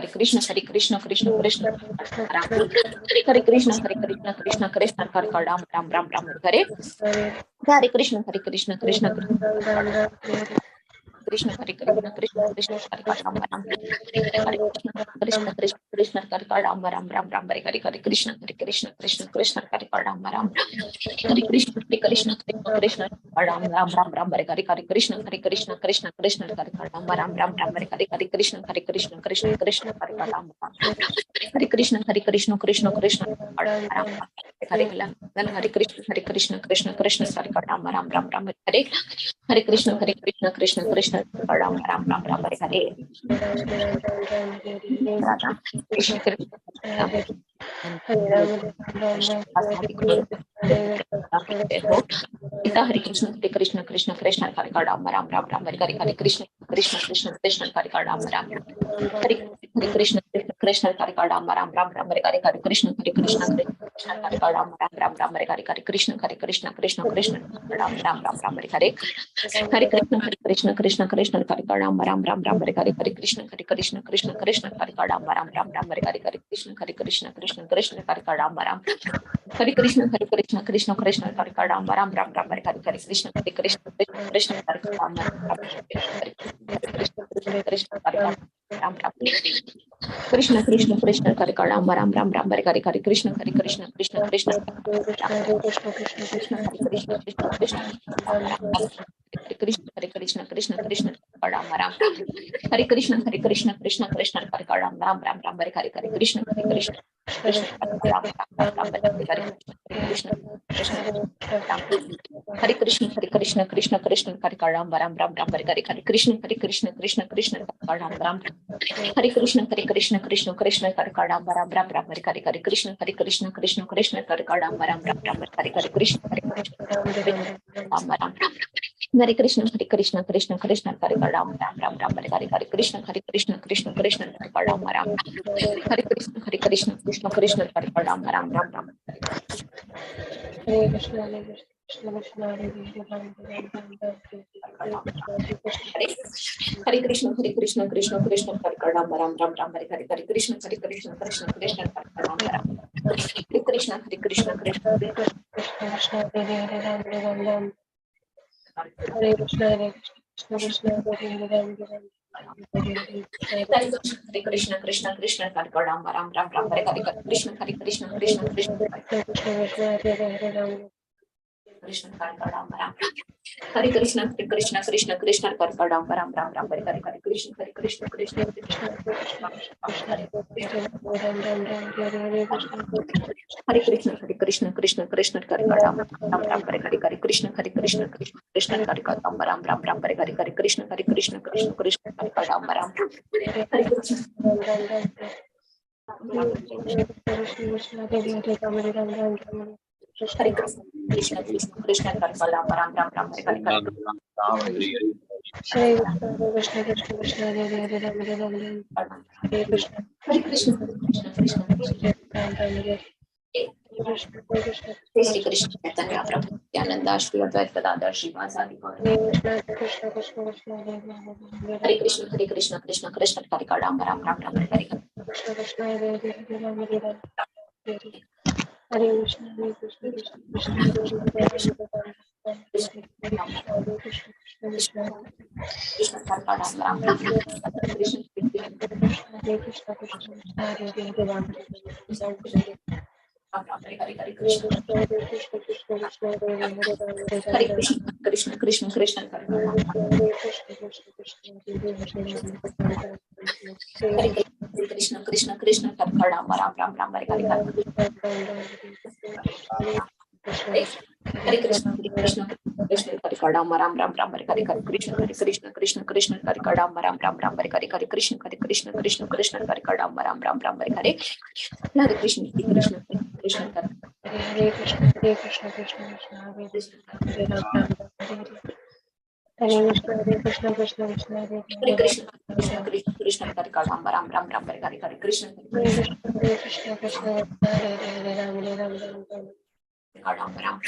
Hare Krishna Krishna Krishna Ram Hare Krishna Krishna Krishna Ram Ram Hare Hare Krishna Krishna Krishna Krishna Hare Krishna Ram Ram Hare Krishna Krishna Ram Ram Hare Hare Krishna Krishna Ram Ram Hare Krishna Krishna Ram Ram Hare Hare Krishna Krishna Ram Ram Hare Hare Krishna Krishna Ram Ram Hare Krishna Krishna Ram Hare Krishna Ram Ram Hare Hare Krishna Krishna Ram Ram Hare Hare Hare Krishna Krishna Ram Ram Hare Hare Krishna Krishna Ram Ram Hare Krishna Krishna Ram Ram Hare Hare Krishna Ram Ram Hare Hare Krishna Ram Ram Hare Hare Hare Krishna Krishna Ram Ram Hare Hare Krishna Ram Ram Hare Hare Krishna Ram Ram Hare Krishna Krishna Ram Ram Hare Hare Krishna Ram Ram Krishna Ram Ram Hare Hare Krishna Krishna Krishna Ram Ram Hare Krishna Ram Ram Hare Hare Krishna Ram Ram Hare Krishna Ram Ram Hare Hare Krishna Ram Ram Hare Krishna Ram Ram Hare Hare Krishna Ram Ram Hare Hare Krishna Ram Ram Hare Krishna Ram Ram Hare Hare Krishna Ram Ram Hare Krishna Ram Ram Hare Krishna Hare Krishna Ram Ram Hare Hare Krishna Ram Ram Hare Krishna Krishna Ram Ram Hare Hare Krishna Krishna Ram Ram Hare Krishna Ram Ram Hare Hare Krishna Hare Krishna Ram Ram Hare Hare Krishna Ram Ram Hare Hare Krishna Ram Ram Hare Krishna Hare Krishna Ram Ram Hare Hare Hare Krishna Shri Krishna Chaitanya Prabhu Nityananda Shri Advaita Gadadhar Srivasadi Gaura Hare Krishna Hare Ram Ram Hare Hare Krishna Ram Ram Hare Hare Hare Krishna Ram Ram Hare Hare Krishna Ram Ram Hare Hare Krishna Ram Ram Hare Hare Hare Krishna Ram Ram Hare Hare Krishna Ram Ram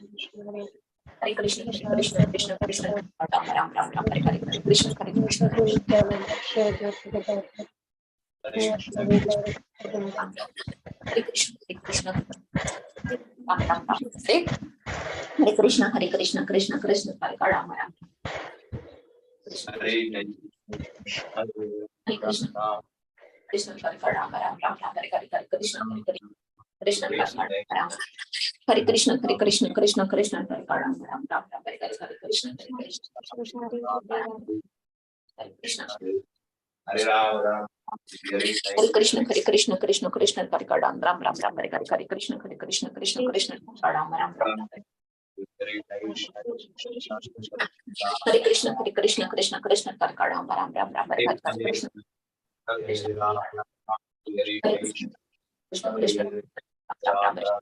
Krishna Hare Krishna, Hare Krishna, Krishna Krishna, Ram Ram Ram Ram, Hare Hare, Hare Krishna, Hare Krishna, Hare Krishna, Hare Krishna, Ram Ram Ram, Hare Krishna, Hare Krishna, Krishna Krishna, Hare Hare, Ram Ram. Hare Krishna, Krishna Hare Hare, Ram Ram Ram Ram, Hare Hare, Hare Krishna, Hare Krishna, Krishna Hare Hare, Ram. Hare Krishna, Hare Krishna, Krishna Krishna, Hare Hare, Ram Ram Ram Ram, Hare Hare, Hare Krishna, Hare Krishna, Hare Krishna, Hare Ram, Ram. Hare Krishna, Hare Krishna, Krishna Krishna, Hare Hare, Ram Ram Ram Ram, Hare Hare, Hare Krishna, Hare Krishna, Krishna Krishna, Ram Ram Ram. Hare Krishna, Hare Krishna, Krishna Krishna, Hare Hare, Ram Ram Ram Ram, Hare Hare, Hare Krishna, Krishna Krishna, Krishna Ram Ram.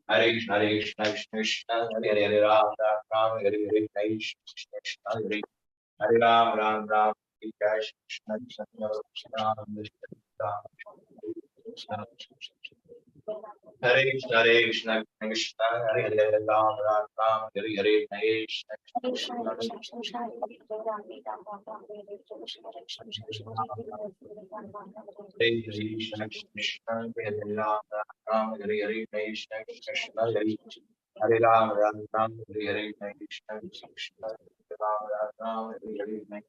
Hare Krishna, Hare Ram, Hare Krishna, Krishna, Hare Ram, Ram, Hare Krishna, Hare Ram, Ram, Ram, Krishna, Ram, Hare Krishna, Krishna, Krishna, Hare Ram, Ram, Hare Krishna, Hare Krishna, Krishna, Hare Ram, Ram, Hare Krishna, Hare Ram, Ram, Hare Krishna, Krishna, Ram, Hare Krishna,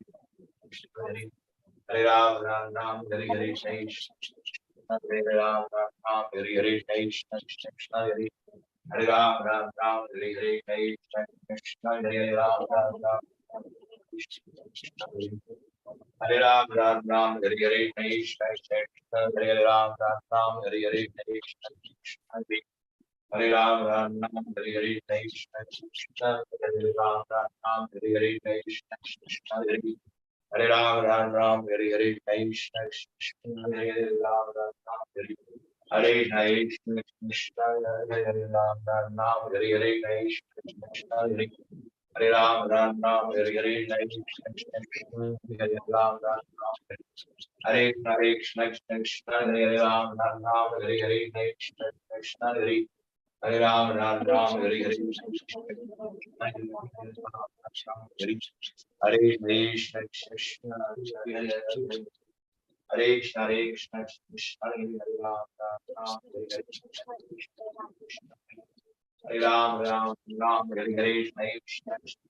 Hare Ram, Ram, Hare Krishna, Hare Ram, Ram, Hare Krishna, Krishna, Hare Ram, Ram, Hare Krishna, Krishna, Hare Ram, Ram, Hare Ram, Ram, Hare Krishna, Krishna, Hare Ram, Ram, Hare Krishna, Krishna, Hare Ram, Ram, Hare Krishna, Krishna, Hare Ram, Ram, Hare Krishna, Krishna, Hare Ram, Ram, Hare Krishna, Krishna, Hare Ram, Ram, Hare Krishna, Krishna, Hare Ram, Ram, Hare Krishna, Krishna, Hare Ram, Ram, Hare Krishna, Krishna, Hare Ram, Ram, Hare Krishna, Krishna, Hare Ram, Ram, Hare Krishna, Krishna, Hare Ram, Ram, Hare Krishna, Hare Krishna, Krishna, Hare Krishna, Krishna, Krishna, Hare Ram, Ram, Hare Krishna, Hare Ram, Ram, Hare Krishna,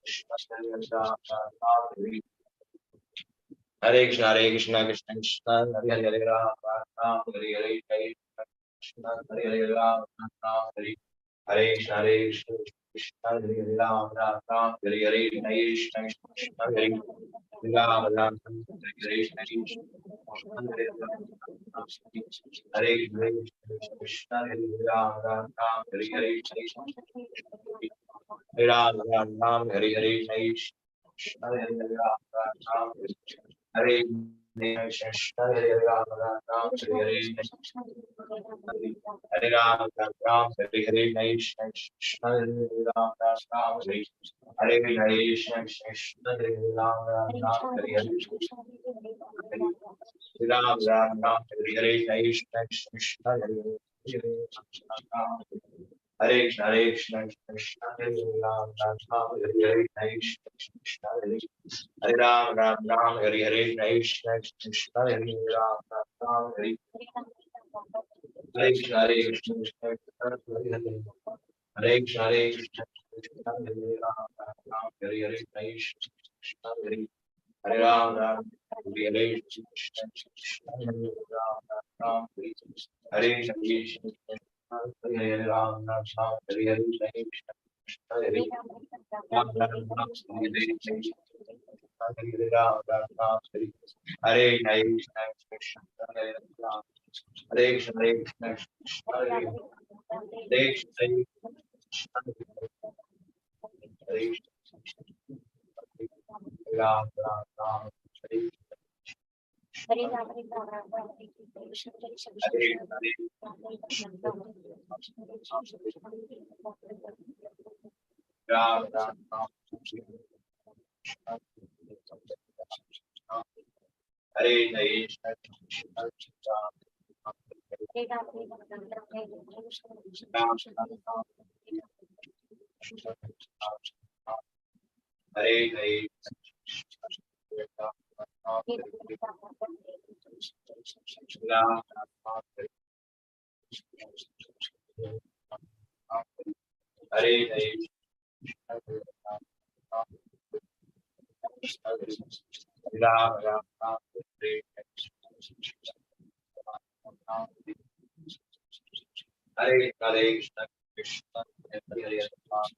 Krishna, Hare Ram, Ram, Hare Krishna, Krishna, Krishna, Hare Ram, Ram, Hare Krishna, Hare Ram, Ram, Hare Krishna, Krishna, Hare Ram, Ram, Hare Krishna, Krishna, Hare Ram, Ram, Hare Krishna, Krishna, Hare Ram, Hare Krishna, Hare Ram, Ram, Hare Krishna, Hare Ram, Ram, Hare Krishna, Hare Ram, Ram, Hare Krishna, Hare Ram, Ram, Hare Hare Ram, Ram, Hare Krishna, Krishna, Hare Ram, Ram, Hare Krishna, Krishna, Hare Ram, Ram, Hare Ram, Ram, Hare Krishna, Krishna, Hare Ram, Hare Krishna, Krishna, Hare Ram, Ram, Hare Krishna, Hare Ram, Ram, Hare Krishna, Krishna, Hare Ram, Ram, Hare Krishna, Krishna, Hare Krishna, Krishna, Hare Ram, Ram, Hare Krishna, Hare Ram, Ram, Hare Krishna, Krishna, Hare Ram, Ram, Hare Krishna, Hare Ram, Ram, Hare Krishna, Krishna, Hare Ram, Ram, Hare Krishna, Hare Ram, Ram, Hare Krishna, Krishna, Hare Ram, Hare Krishna, Krishna, Hare Krishna, Hare Ram, Ram, Hare Hare Hare Ram Ram Ram Hare Hare Ram Ram Ram Hare Hare Ram Ram Hare Hare Ram Ram Ram Hare Hare Krishna Krishna Hare Hare Ram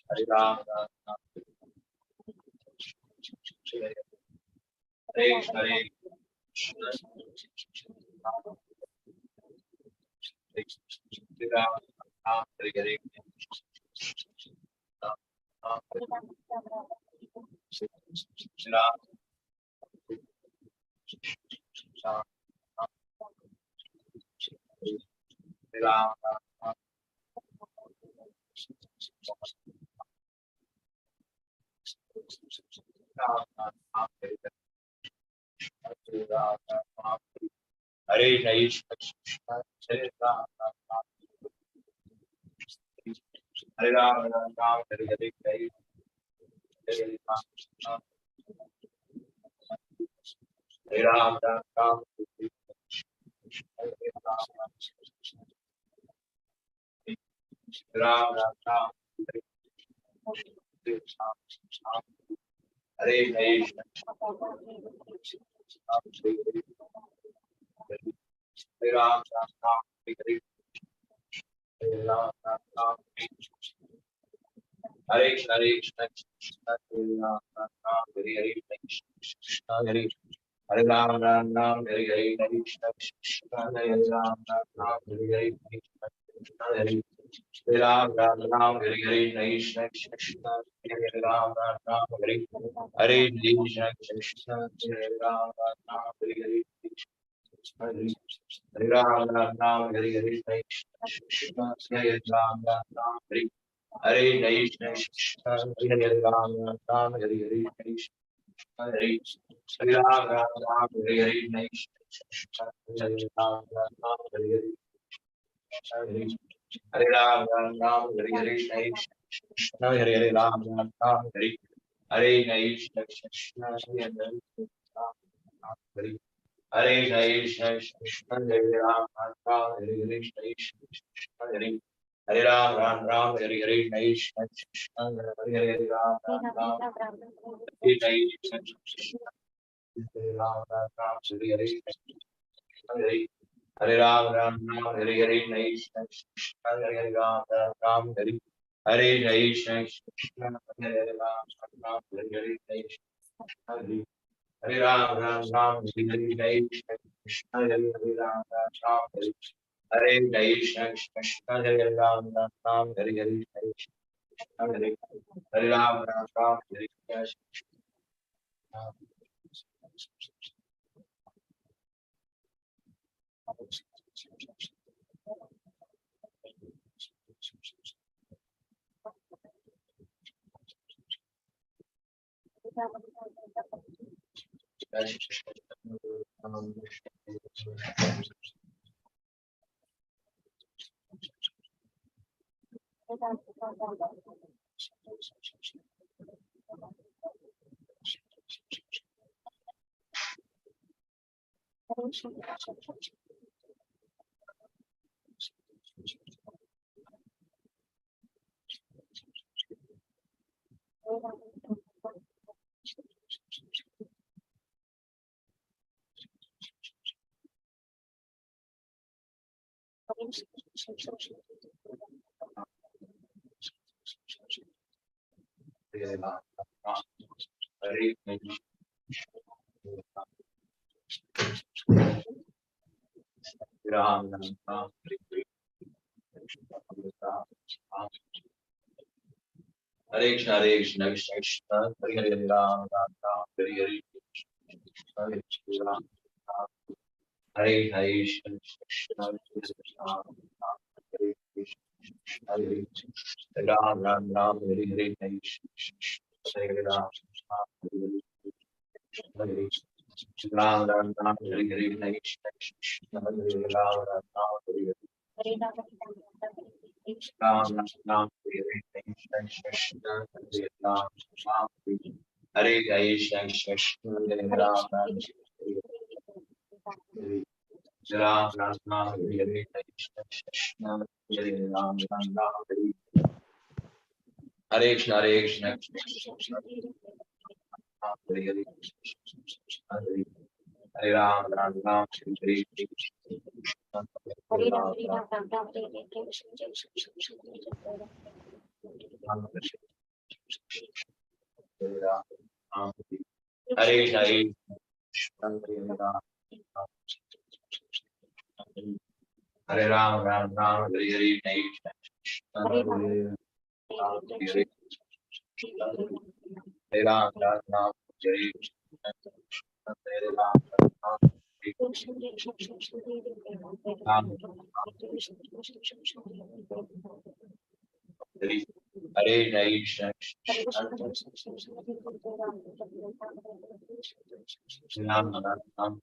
Hare Ram Ram Ram Hare Hare Krishna Ram Ram Hare Hare Ram Ram Ram Hare Krishna Hare Ram Hare Ram Ram Ram Hare Hare Hare Ram Ram Ram Ram Ram Ram Hare Krishna Hare Ram Ram Ram Hare Ram Ram Ram Hare Krishna Hare Krishna Hare Ram Ram Ram Hare Hare Krishna Hare Hare Ram Ram Ram Hare Hare Krishna Krishna Hare Ram Ram Ram Hare Hare Krishna Krishna Hare Ram Ram Ram Hare Hare Krishna Krishna Hare Ram Ram Ram Hare Hare Krishna Krishna Hare Ram Ram Ram Hare Hare Krishna Hare Ram Ram Ram Hare Hare Krishna Hare Ram Ram Ram Hare Hare Krishna Krishna Hare Ram Ram Ram Hare Hare Krishna Hare Hare Ram Ram Ram Hare Hare Krishna Hare Ram Ram Ram Hare Hare Hare Ram Ram Ram Hare Hare Krishna Hare Hare Ram Ram Ram Hare Hare Krishna Krishna Hare Hare Hare Hare Krishna Krishna Hare Ram Ram Ram Hare Hare Krishna Hare Hare Ram Ram Ram Hare Hare Krishna Krishna Hare Hare Ram Ram Ram Hare Krishna Krishna Hare Ram Ram Ram Hare Hare Hare Hare Ram Ram Ram Hare Hare Krishna Krishna Hare Hare Ram Ram Ram Hare Hare Krishna Krishna Hare Hare Ram Ram Hare Hare Krishna Hare Hare Ram Ram Ram Hare Hare Krishna Krishna Hare Hare Ram Ram Ram Hare Hare Krishna Krishna Hare Hare Ram Ram Ram Hare Hare Krishna Hare Hare Ram Ram Ram Hare Krishna Ram Ram Ram Hare Krishna Hare Krishna Krishna Krishna Hare Hare Ram Ram Ram Hare Hare Hare Ram, Hare Hare Krishna, Hare Krishna, Hare Ram, Ram Ram, Hare Hare Krishna, Hare Ram, Hare Ram, Ram Ram, Hare Hare Krishna, Hare Ram, Ram Ram, Hare Ram, Ram Ram, Hare Hare Krishna, Hare Ram, Ram Hare Krishna, Hare Ram, Ram Ram Ram Ram, Hare Krishna, Hare Ram, Ram Ram, Hare Krishna, Hare Krishna, Hare Hare, Hare Ram, Ram Ram, Hare Krishna, Hare Ram, Ram Hare Ram, Hare Krishna, Hare Krishna, Hare Ram, Ram Ram, Hare Hare, Hare Ram, Hare Ram, Ram Ram, Hare Hare Ram, Ram Hare Hare Krishna, Ram Ram Ram,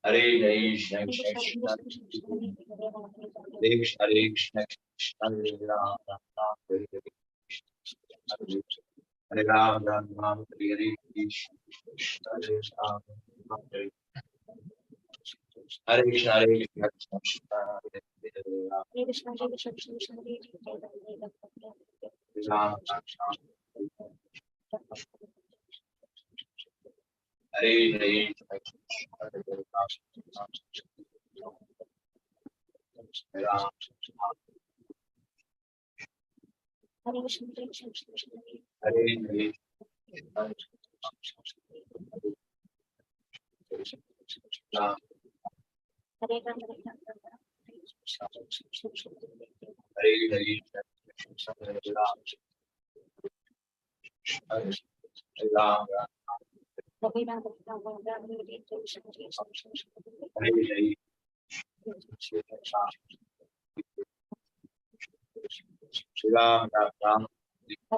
Hare Krishna, Hare Krishna, Krishna, Hare Krishna, Hare Ram, Ram Hare Hare, Hare Ram, Ram Ram, Hare Hare, Krishna, Hare Ram, Ram Hare Hare Krishna, Hare Krishna, Krishna, Hare Ram, Hare Ram, Ram Hare Hare, Hare Ram, Hare Hare, Ram, Hare Hare, Hare Ram, Hare Ram, Hare Hare, Ram, Ram Ram, Ram, Hare Hare,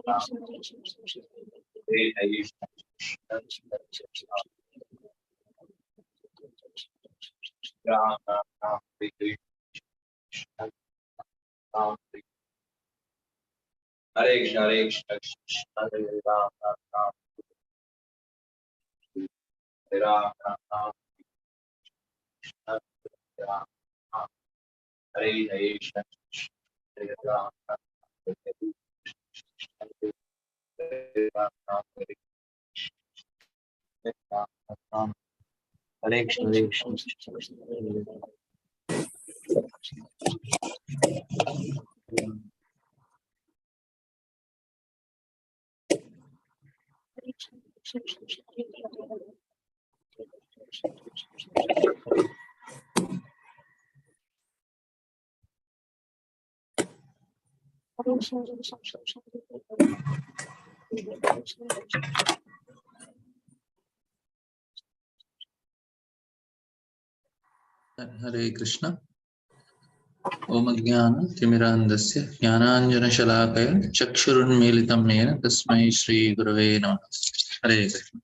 Ram, Hare Hare, Ram, Ram, Hare Hare, Ram, Ram, Hare Ram, Hare Krishna, Hare Krishna, Hare Ram, Ram Hare Ram, Ram Hare Ram, Hare Hare, Hare Ram, Hare Ram, Hare Krishna, Hare Krishna. Hare Krishna. Om Jnana Timirandasya Jnananjana Chakshurunmilitam Nena Tasmai Shri Gurave Namaha. Hare Krishna.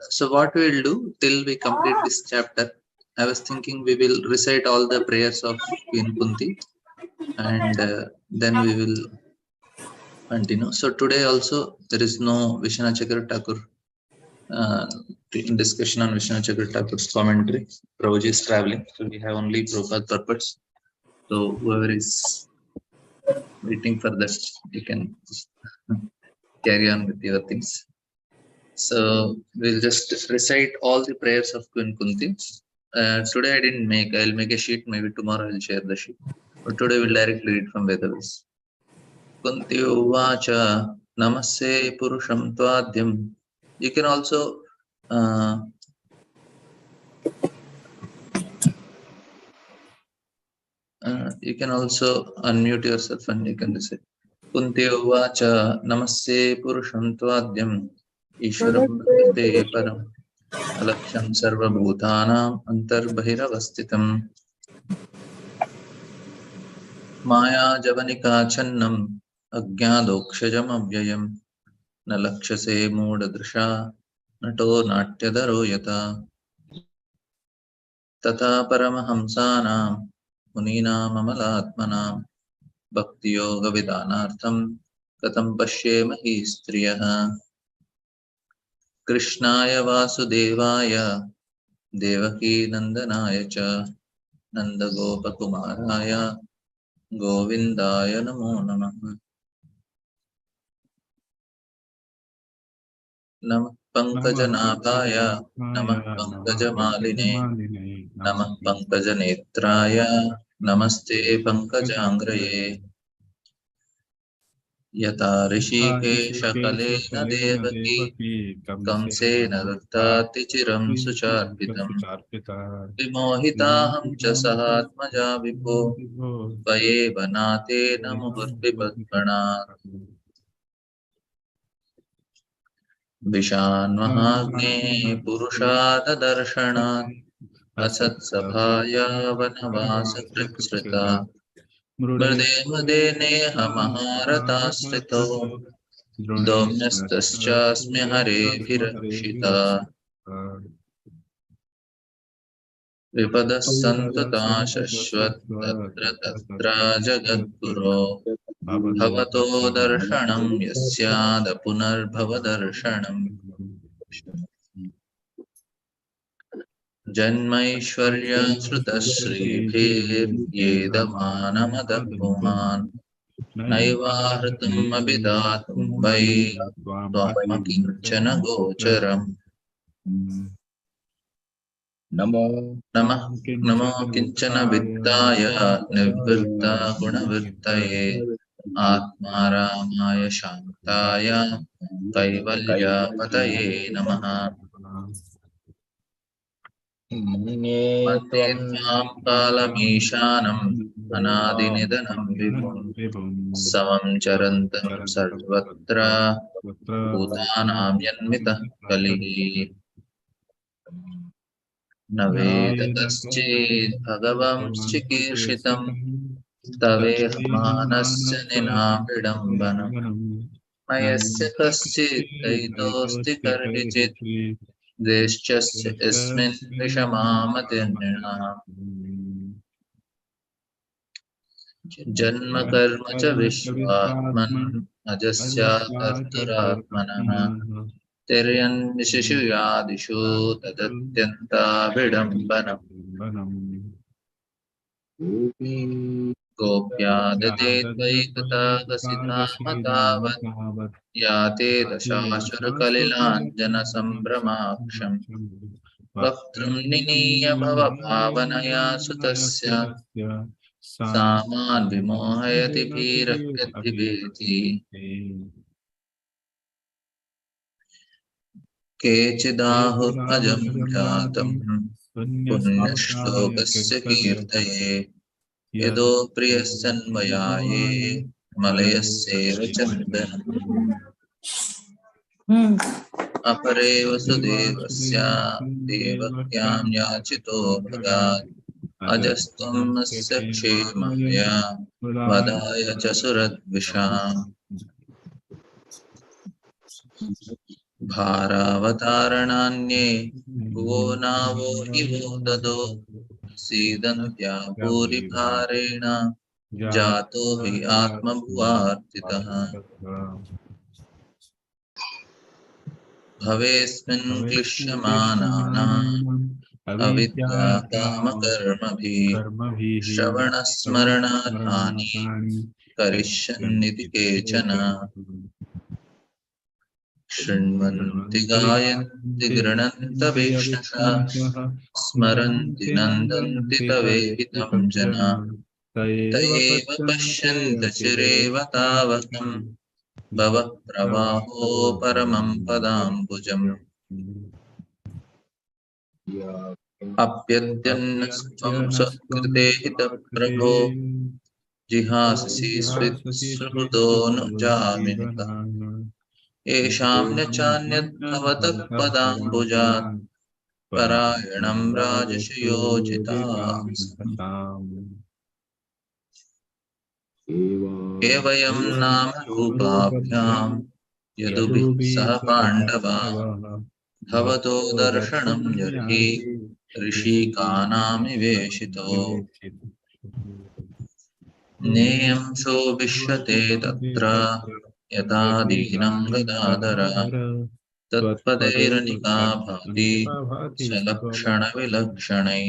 So what we will do till we complete this chapter, I was thinking we will recite all the prayers of Queen Kunti and then we will continue. So today also there is no Vishwanath Chakravarti Thakur discussion on Vishwanath Chakravarti Thakur's commentary. Prabhuji is traveling, so we have only Prabhupada purports. So whoever is waiting for that. You can carry on with your things. So we'll just recite all the prayers of Queen Kunti. Today I didn't make. I'll make a sheet. Maybe tomorrow I'll share the sheet. But today we'll directly read from Vedas. Kunti uvacha namaste purusham tvadyam. You can also unmute yourself and you can recite. Kunti uvacha namaste purusham tvadyam ishwaram bhakte param alaksham sarva bhutanam antarbahiravastitam maya javanika channam अज्ञादोक्षजम अव्ययम् न लक्ष्यसे मूढदृशा नटो नाट्यधरो यथा तथा परमहंसानां मुनीनाम् अमलात्मनां भक्तियोगविधानार्थं कथं पश्येम हि स्त्रियः कृष्णाय वासुदेवाय देवकीनन्दनाय च नन्दगोपकुमाराय गोविन्दाय नमो नमः नमः पंकजनाभाय नमः पंकजमालिने नमः पंकजनेत्राय नमस्ते पंकजांग्रये यथा ऋषिकेश कलेन देवकी कंसेन दत्ताति चिरं सुचार्पितम् विमोहिताहं च सहात्मजा विभो त्वयैव नाथेन मुहुर्विपद्गणात् विषान्वहाग्ने पुरुषाददर्शनात् असत्सभाया वनवासकृत्स्रिता मृदे मदे नेह महारथाश्रितो दोम्यस्तश्चास्मि हरेभिरक्षिता विपदः सन्तता शश्वत् तत्र तत्र जगद्गुरो भवतो दर्शनं यस्याद पुनर्भवदर्शनम् जन्मैश्वर्यश्रुतश्रीभिर्येदमानमदः पुमान् नैवाहृतम् अभिधातुं वै त्वामकिञ्चन गोचरम् नमो नमः नमो किञ्चन वित्ताय निवृत्ता गुणवृत्तये आत्मारामाय शान्ताय कैवल्यापतये नमः मन्ये वन्दे त्वं त्वां कालमीशानम् अनादिनिधनं विभुम् समं चरन्तं सर्वत्र भूतानां यन्मितः कलिः न वेद कश्चित् भगवंश्चिकीर्षितम् तवेहमानस्य निनाविडम्बनम् मयस्य कश्चित् दयितोऽस्ति कर्हिचित् द्वेष्टस्य यस्मिन् विषमामतिर्नृणाम् जन्म कर्म च विश्वात्मन् अजस्याकर्तुरात्मनः तिर्यन्विशिशुयादिषु तदत्यन्ताभिडम्बनम् गोप्या ददे त्वयि कृतागसिताः तावत् याते दशाशुरकलिलाञ्जनसम्भ्रमाक्षम् वक्तृं निनीय भवभावनया सुतस्य सा मान् विमोहयति भीरत्यद्भिभेति केचिदाहुः अजं जातम् पुण्यश्लोकस्य कीर्तये यदो प्रियस्सन्वयाये मलयस्येव चन्दनम् अपरे वसुदेवस्य देवक्यां याचितो भगात् अजस्त्वमस्य क्षेमाय वदाय च सुरद्विषाम् भारावतारणान्ये भुवो नावो इवो ददो सीदन्त्या भूरिभारेण जातो हि आत्मभुवार्तितः भवेस्मिन् क्लिश्यमानानाम् अविद्या कामकर्मभिः श्रवणस्मरणार्थानि करिष्यन्निति केचन शृण्वन्ति गायन्ति गृह्णन्तवेक्षणा स्मरन्ति नन्दन्ति तवेहितं जना तयेव पश्यन्त चिरेव तावकम् भवः प्रवाहो परमं पदाम्बुजम् अप्यद्यन्नस्त्वं स्वकृते हितप्रभो जिहाससि सुहृदो न जामिनितः येषां न चान्यद्भवतः पदाम्बुजात् परायणं राजसुयोजिताः एवयं नाम रूपाभ्यां यदुभिः सह पाण्डवा भवतो दर्शनं यर्हि ऋषिकानामिवेशितो नेयं सोऽभिष्यते तत्र यथा दीनं गदाधर तत्पदैरनिका भाति स्वलक्षणविलक्षणैः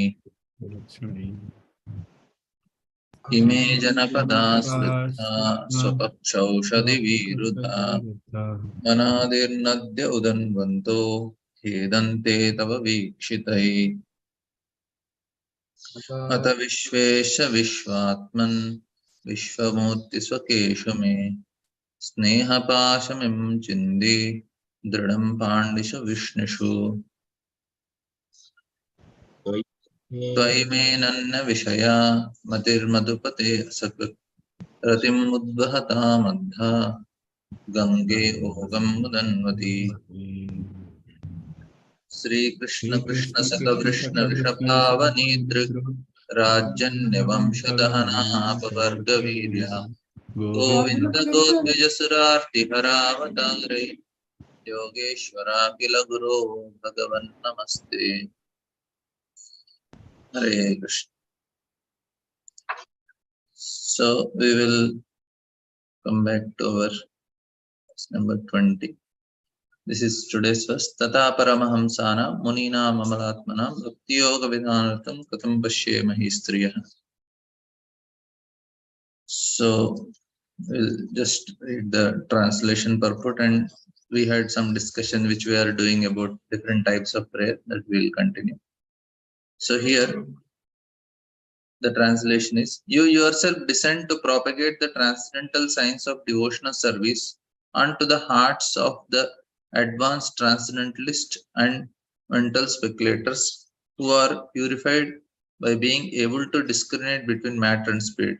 इमे जनपदा स्मृता स्वपक्षौषधिविरुधा मनादिर्नद्य उदन्वन्तो खेदन्ते तव वीक्षितैः अत विश्वेश विश्वात्मन् विश्वमूर्ति स्वकेषु मे स्नेहपाशमिं चिन्धि दृढं पाण्डिषु विष्णुषु त्वयि मे नन्न विषया मतिर्मधुपते असकृत् रतिमुद्वहता मद्धा गंगे ओगं मुदन्वती श्री कृष्ण कृष्ण सतवृष्ण ऋषभावनी दृक् राजन्यवंशदहनापवर्गवीर्या गोविन्द गोद्विजसुरार्तिहरावतारे योगेश्वराखिल गुरो भगवन् नमस्ते। Hare Krishna. So we will come back to our number 20. This is today's verse. Tata paramahamsana munina mamalatmana bhakti yoga vidhanartham katham pashyemahi striyah. So we'll just read the translation purport, and we had some discussion which we are doing about different types of prayer that we will continue. So here the translation is: you yourself descend to propagate the transcendental science of devotional service onto the hearts of the advanced transcendentalists and mental speculators who are purified by being able to discriminate between matter and spirit.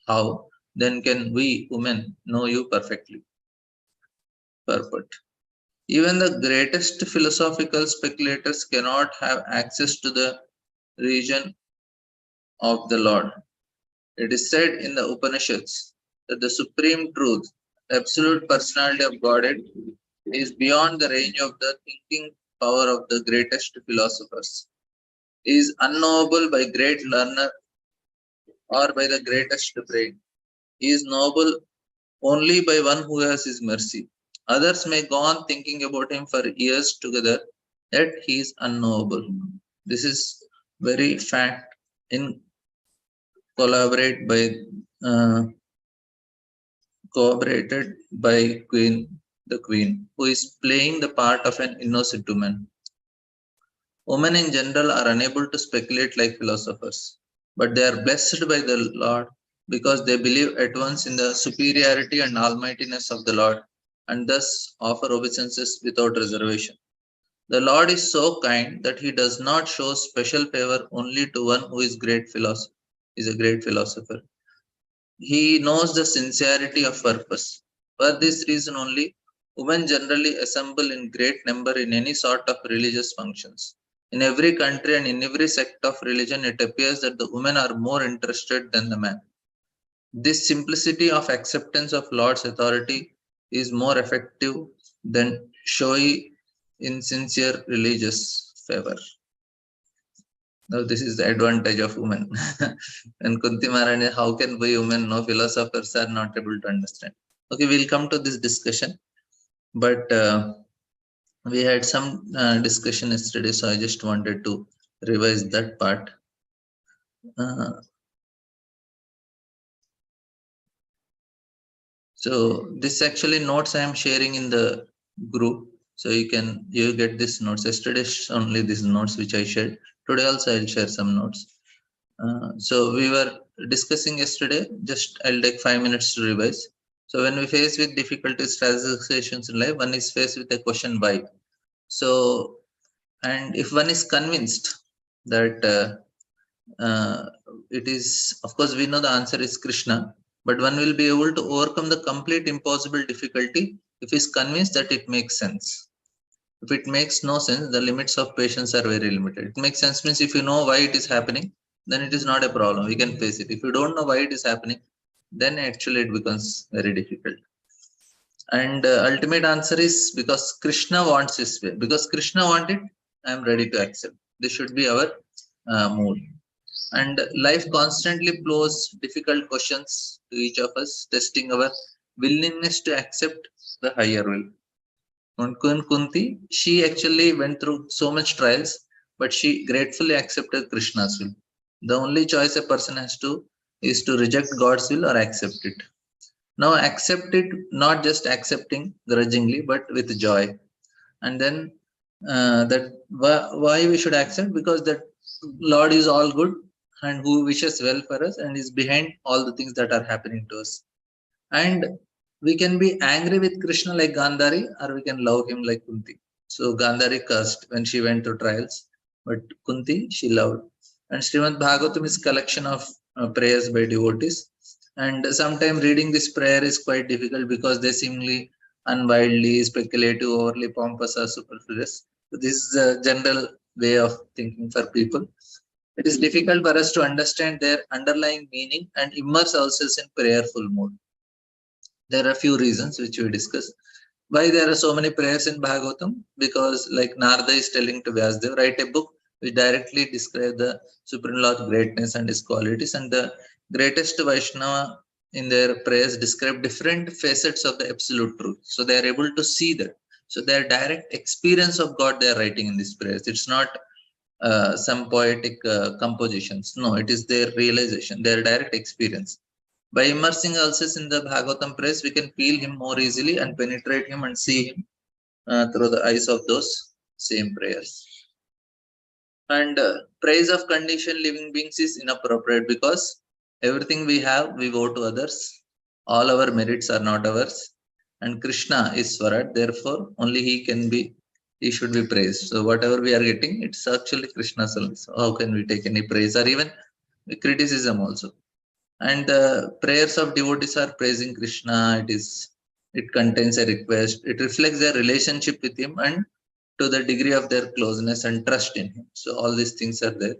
How then can we women know you perfectly? Purport. Even the greatest philosophical speculators cannot have access to the region of the Lord. It is said in the Upanishads that the supreme truth, the absolute personality of Godhead, is beyond the range of the thinking power of the greatest philosophers. He is unknowable by great learner or by the greatest brain. He is knowable only by one who has his mercy. Others may go on thinking about him for years together, yet he is unknowable. This is very fact in corroborated by the Queen, who is playing the part of an innocent woman. Women in general are unable to speculate like philosophers, but they are blessed by the Lord because they believe at once in the superiority and almightiness of the Lord, and thus offer obeisances without reservation. The Lord is so kind that he does not show special favor only to one who is a great philosopher. He knows the sincerity of purpose. For this reason only, women generally assemble in great number in any sort of religious functions. In every country and in every sect of religion, it appears that the women are more interested than the men. This simplicity of acceptance of Lord's authority is more effective than showy, insincere religious favor. Now, this is the advantage of women. And Kunti Maharani, how can we women know? Philosophers are not able to understand. Okay, we'll come to this discussion. But we had some discussion yesterday, so I just wanted to revise that part. So this actually notes I am sharing in the group. So you get this notes. Yesterday only these notes which I shared. Today also I'll share some notes. So we were discussing yesterday. Just I'll take 5 minutes to revise. So when we face with difficulties, situations in life, one is faced with a question why. So, and if one is convinced that it is, of course, we know the answer is Krishna, but one will be able to overcome the complete impossible difficulty if he is convinced that it makes sense. If it makes no sense, the limits of patience are very limited. It makes sense means if you know why it is happening, then it is not a problem. We can face it. If you don't know why it is happening, then actually it becomes very difficult. And ultimate answer is because Krishna wants this way. Because Krishna wants it, I am ready to accept. This should be our mood. And life constantly poses difficult questions to each of us, testing our willingness to accept the higher will. On Kunti, she actually went through so much trials, but she gratefully accepted Krishna's will. The only choice a person has to is to reject God's will or accept it. Now accept it, not just accepting grudgingly, but with joy. And then why we should accept? Because that Lord is all good and who wishes well for us and is behind all the things that are happening to us. And we can be angry with Krishna like Gandhari, or we can love him like Kunti. So Gandhari cursed when she went to trials, but Kunti she loved. And Srimad Bhagavatam is collection of prayers by devotees. And sometimes reading this prayer is quite difficult because they seemingly unwildly, speculative, overly pompous, or superfluous. So this is a general way of thinking for people. It is difficult for us to understand their underlying meaning and immerse ourselves in prayerful mode. There are a few reasons which we discuss. Why there are so many prayers in Bhagavatam? Because like Narada is telling to Vyasdev, write a book which directly describe the Supreme Lord's greatness and his qualities, and the greatest Vaishnava in their prayers describe different facets of the absolute truth. So they are able to see that. So their direct experience of God they are writing in these prayers. It's not some poetic compositions. No, it is their realization, their direct experience. By immersing ourselves in the Bhagavatam prayers, we can feel him more easily and penetrate him and see him through the eyes of those same prayers. And praise of conditioned living beings is inappropriate because everything we have, we owe to others. All our merits are not ours. And Krishna is Swarat, therefore only he should be praised. So whatever we are getting, it's actually Krishna's only. So how can we take any praise or even criticism also? And the prayers of devotees are praising Krishna. It contains a request. It reflects their relationship with him and to the degree of their closeness and trust in him. So all these things are there.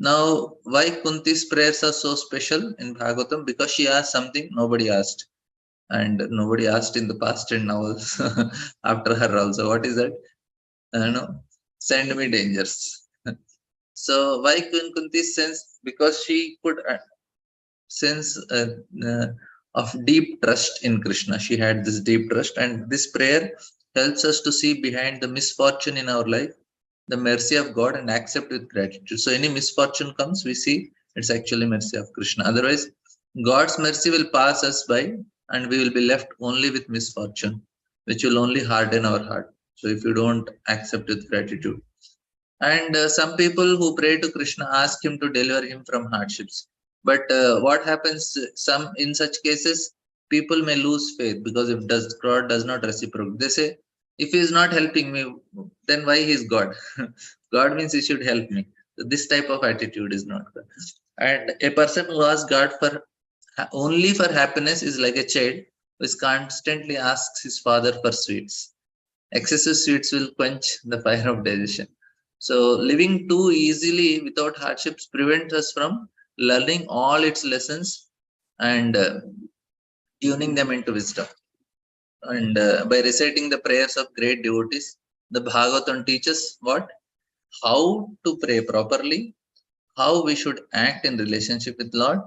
Now, why Kunti's prayers are so special in Bhagavatam? Because she asked something nobody asked. And nobody asked in the past and now also after her also. What is that? Send me dangers. So why Kunti sense? Because she could sense of deep trust in Krishna. She had this deep trust, and this prayer helps us to see behind the misfortune in our life the mercy of God and accept with gratitude. So any misfortune comes, we see it's actually mercy of Krishna. Otherwise, God's mercy will pass us by, and we will be left only with misfortune, which will only harden our heart. So if you don't accept with gratitude. And some people who pray to Krishna ask him to deliver him from hardships. But what happens in such cases, people may lose faith because if God does not reciprocate. They say, if he is not helping me, then why he is God? God means he should help me. So this type of attitude is not good. And a person who asks God for only for happiness is like a child who constantly asks his father for sweets. Excessive sweets will quench the fire of digestion. So living too easily without hardships prevents us from learning all its lessons and tuning them into wisdom. And by reciting the prayers of great devotees, the Bhagavatam teaches what? How to pray properly, how we should act in relationship with Lord,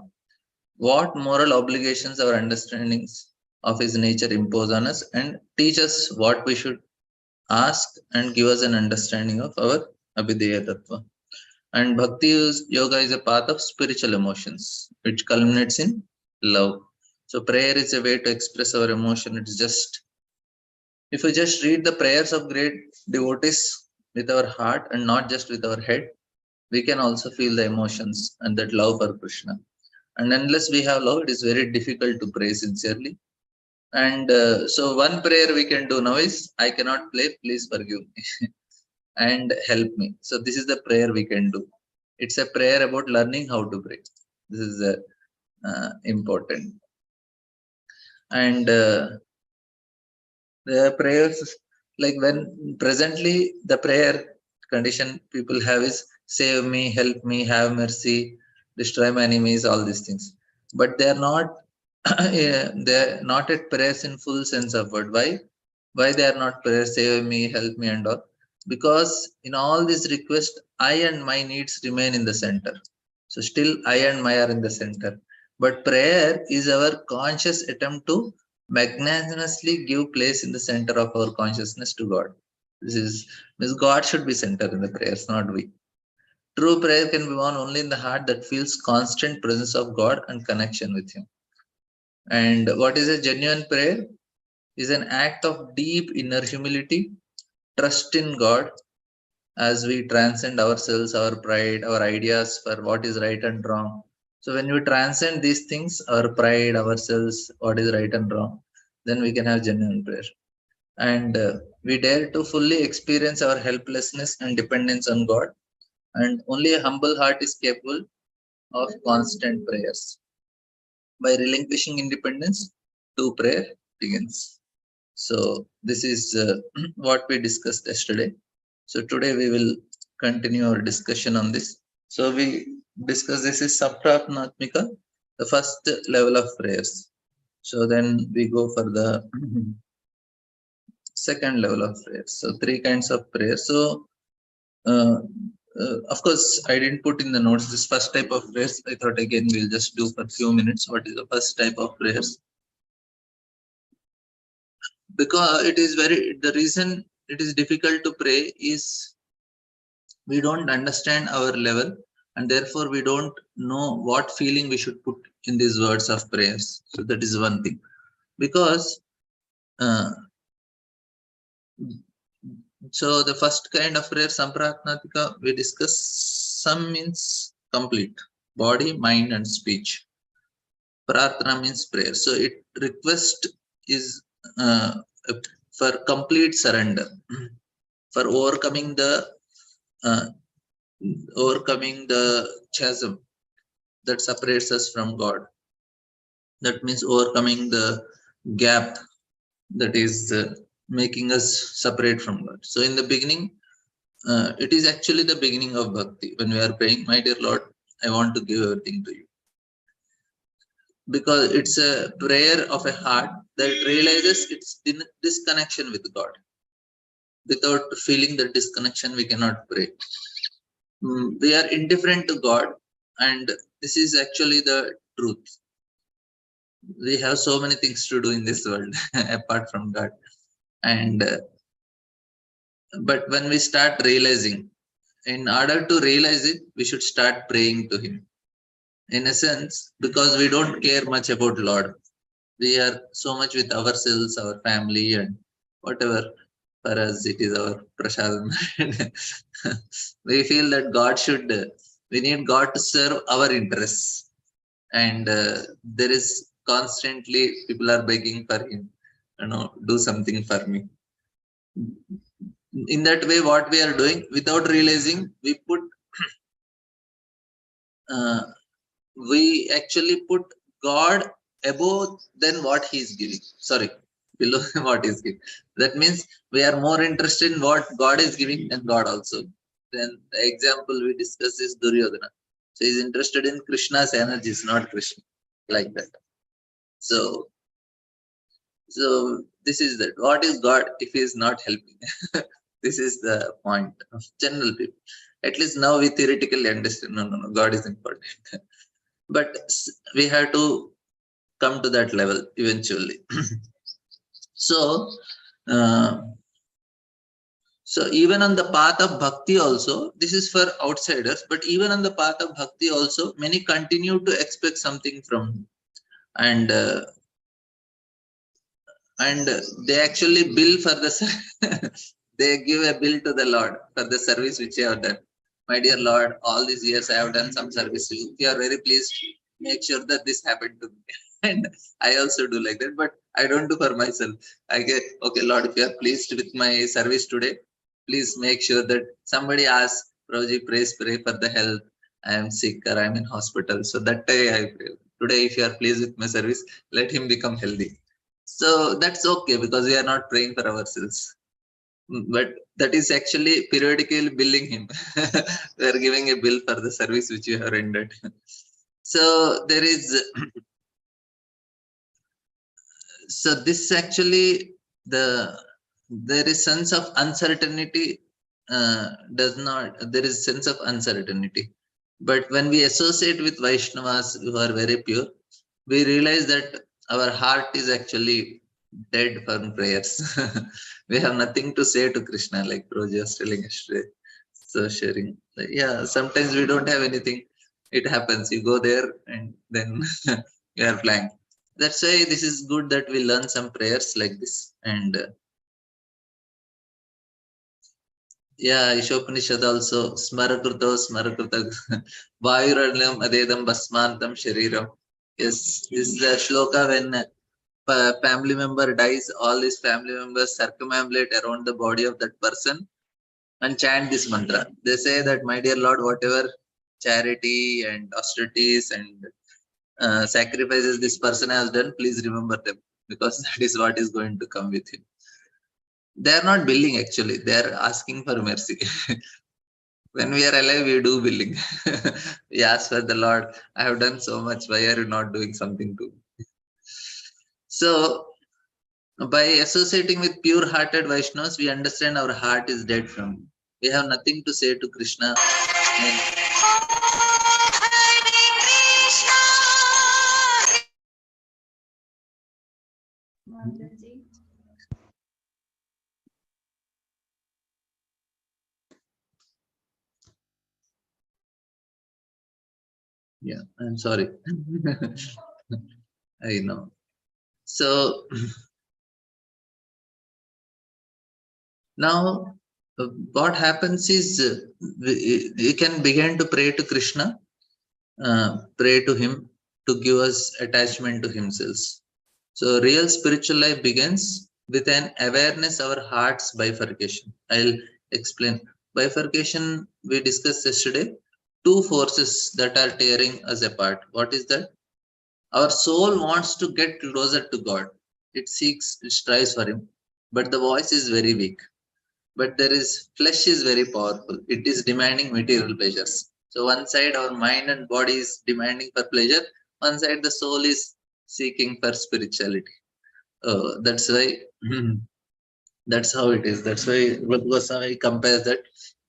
what moral obligations our understandings of his nature impose on us, and teach us what we should ask and give us an understanding of our Abhideya Tattva. And Bhakti Yoga is a path of spiritual emotions, which culminates in love. So prayer is a way to express our emotion. It's just, if we just read the prayers of great devotees with our heart and not just with our head, we can also feel the emotions and that love for Krishna. And unless we have love, it is very difficult to pray sincerely. And so one prayer we can do now is, I cannot play, please forgive me and help me. So this is the prayer we can do. It's a prayer about learning how to pray. This is important. And the prayers, like when presently the prayer condition people have is, save me, help me, have mercy, destroy my enemies, all these things. But they are not they're not at prayers in full sense of word. Why they are not prayers, save me, help me and all? Because in all these requests, I and my needs remain in the center. So still I and my are in the center. But prayer is our conscious attempt to magnanimously give place in the center of our consciousness to God. This is, means God should be center in the prayers, not we. True prayer can be won only in the heart that feels constant presence of God and connection with Him. And what is a genuine prayer? Is an act of deep inner humility, trust in God as we transcend ourselves, our pride, our ideas for what is right and wrong. So when we transcend these things, our pride, ourselves, what is right and wrong, then we can have genuine prayer. And we dare to fully experience our helplessness and dependence on God. And only a humble heart is capable of constant prayers. By relinquishing independence, true prayer begins. So this is what we discussed yesterday. So today we will continue our discussion on this. So we discuss this is Saprapnatmika, the first level of prayers. So then we go for the second level of prayers. So three kinds of prayers. So of course, I didn't put in the notes this first type of prayers. I thought again we'll just do for a few minutes. What is the first type of prayers? Because it is the reason it is difficult to pray is we don't understand our level, and therefore we don't know what feeling we should put in these words of prayers. So that is one thing. Because so the first kind of prayer, Sampratnatika, we discuss. Sam means complete, body, mind and speech. Prarthana means prayer. So it request is for complete surrender, for overcoming the chasm that separates us from God. That means overcoming the gap that is making us separate from God. So in the beginning, it is actually the beginning of bhakti. When we are praying, my dear Lord, I want to give everything to you. Because it's a prayer of a heart that realizes its disconnection with God. Without feeling the disconnection, we cannot pray. We are indifferent to God, and this is actually the truth. We have so many things to do in this world apart from God. And but when we start realizing, in order to realize it, we should start praying to Him. In a sense, because we don't care much about Lord. We are so much with ourselves, our family, and whatever. For us, it is our prasadam. We feel that God should, we need God to serve our interests. And there is constantly, people are begging for Him, do something for me. In that way, what we are doing, without realizing, we put, we actually put God above than what He is giving. Sorry, below what He is giving. That means we are more interested in what God is giving than God also. Then the example we discuss is Duryodhana. So he is interested in Krishna's energies, not Krishna, like that. So this is that. What is God if He is not helping? This is the point of general people. At least now we theoretically understand. No, God is important. But we have to come to that level eventually. So even on the path of bhakti also, this is for outsiders, but even on the path of bhakti also, many continue to expect something from Him. And and they actually bill for the they give a bill to the Lord for the service which you have done. My dear Lord, all these years I have done some service to you. If you are very pleased, make sure that this happened to me. And I also do like that, but I don't do for myself. I get, okay, Lord, if you are pleased with my service today, please make sure that somebody asks, Prabhuji, pray for the health. I am sick or I am in hospital. So that day I pray. Today, if you are pleased with my service, let him become healthy. So that's okay because we are not praying for ourselves. But that is actually periodically billing him. We are giving a bill for the service which you have rendered. So there is, so this actually there is sense of uncertainty. Does not there is sense of uncertainty, but when we associate with Vaishnavas who are very pure, we realize that our heart is actually dead from prayers. We have nothing to say to Krishna, like Prabhuji was telling yesterday. So sharing, yeah, sometimes we don't have anything. It happens, you go there and then you are blank. That's why this is good that we learn some prayers like this. And yeah, Ishopanishad also, Smarakrito Smarakrita Vayuranyam Adedam Basmantam Shariram. Yes, this is the shloka when a family member dies, all his family members circumambulate around the body of that person and chant this mantra. They say that, my dear Lord, whatever charity and austerities and sacrifices this person has done, please remember them, because that is what is going to come with him. They are not billing actually, they are asking for mercy. When we are alive, we do billing. We ask for the Lord, I have done so much, why are you not doing something to me? So by associating with pure-hearted Vaishnavas, we understand our heart is dead from him. We have nothing to say to Krishna. And yeah, I'm sorry. I know. So now what happens is we can begin to pray to Krishna, pray to him to give us attachment to himself. So real spiritual life begins with an awareness of our heart's bifurcation. I'll explain. Bifurcation we discussed yesterday. Two forces that are tearing us apart. What is that? Our soul wants to get closer to God. It seeks, it strives for him, but the voice is very weak. But there is, flesh is very powerful. It is demanding material pleasures. So one side our mind and body is demanding for pleasure, one side the soul is seeking for spirituality. That's why that's how it is. That's why Goswami compares that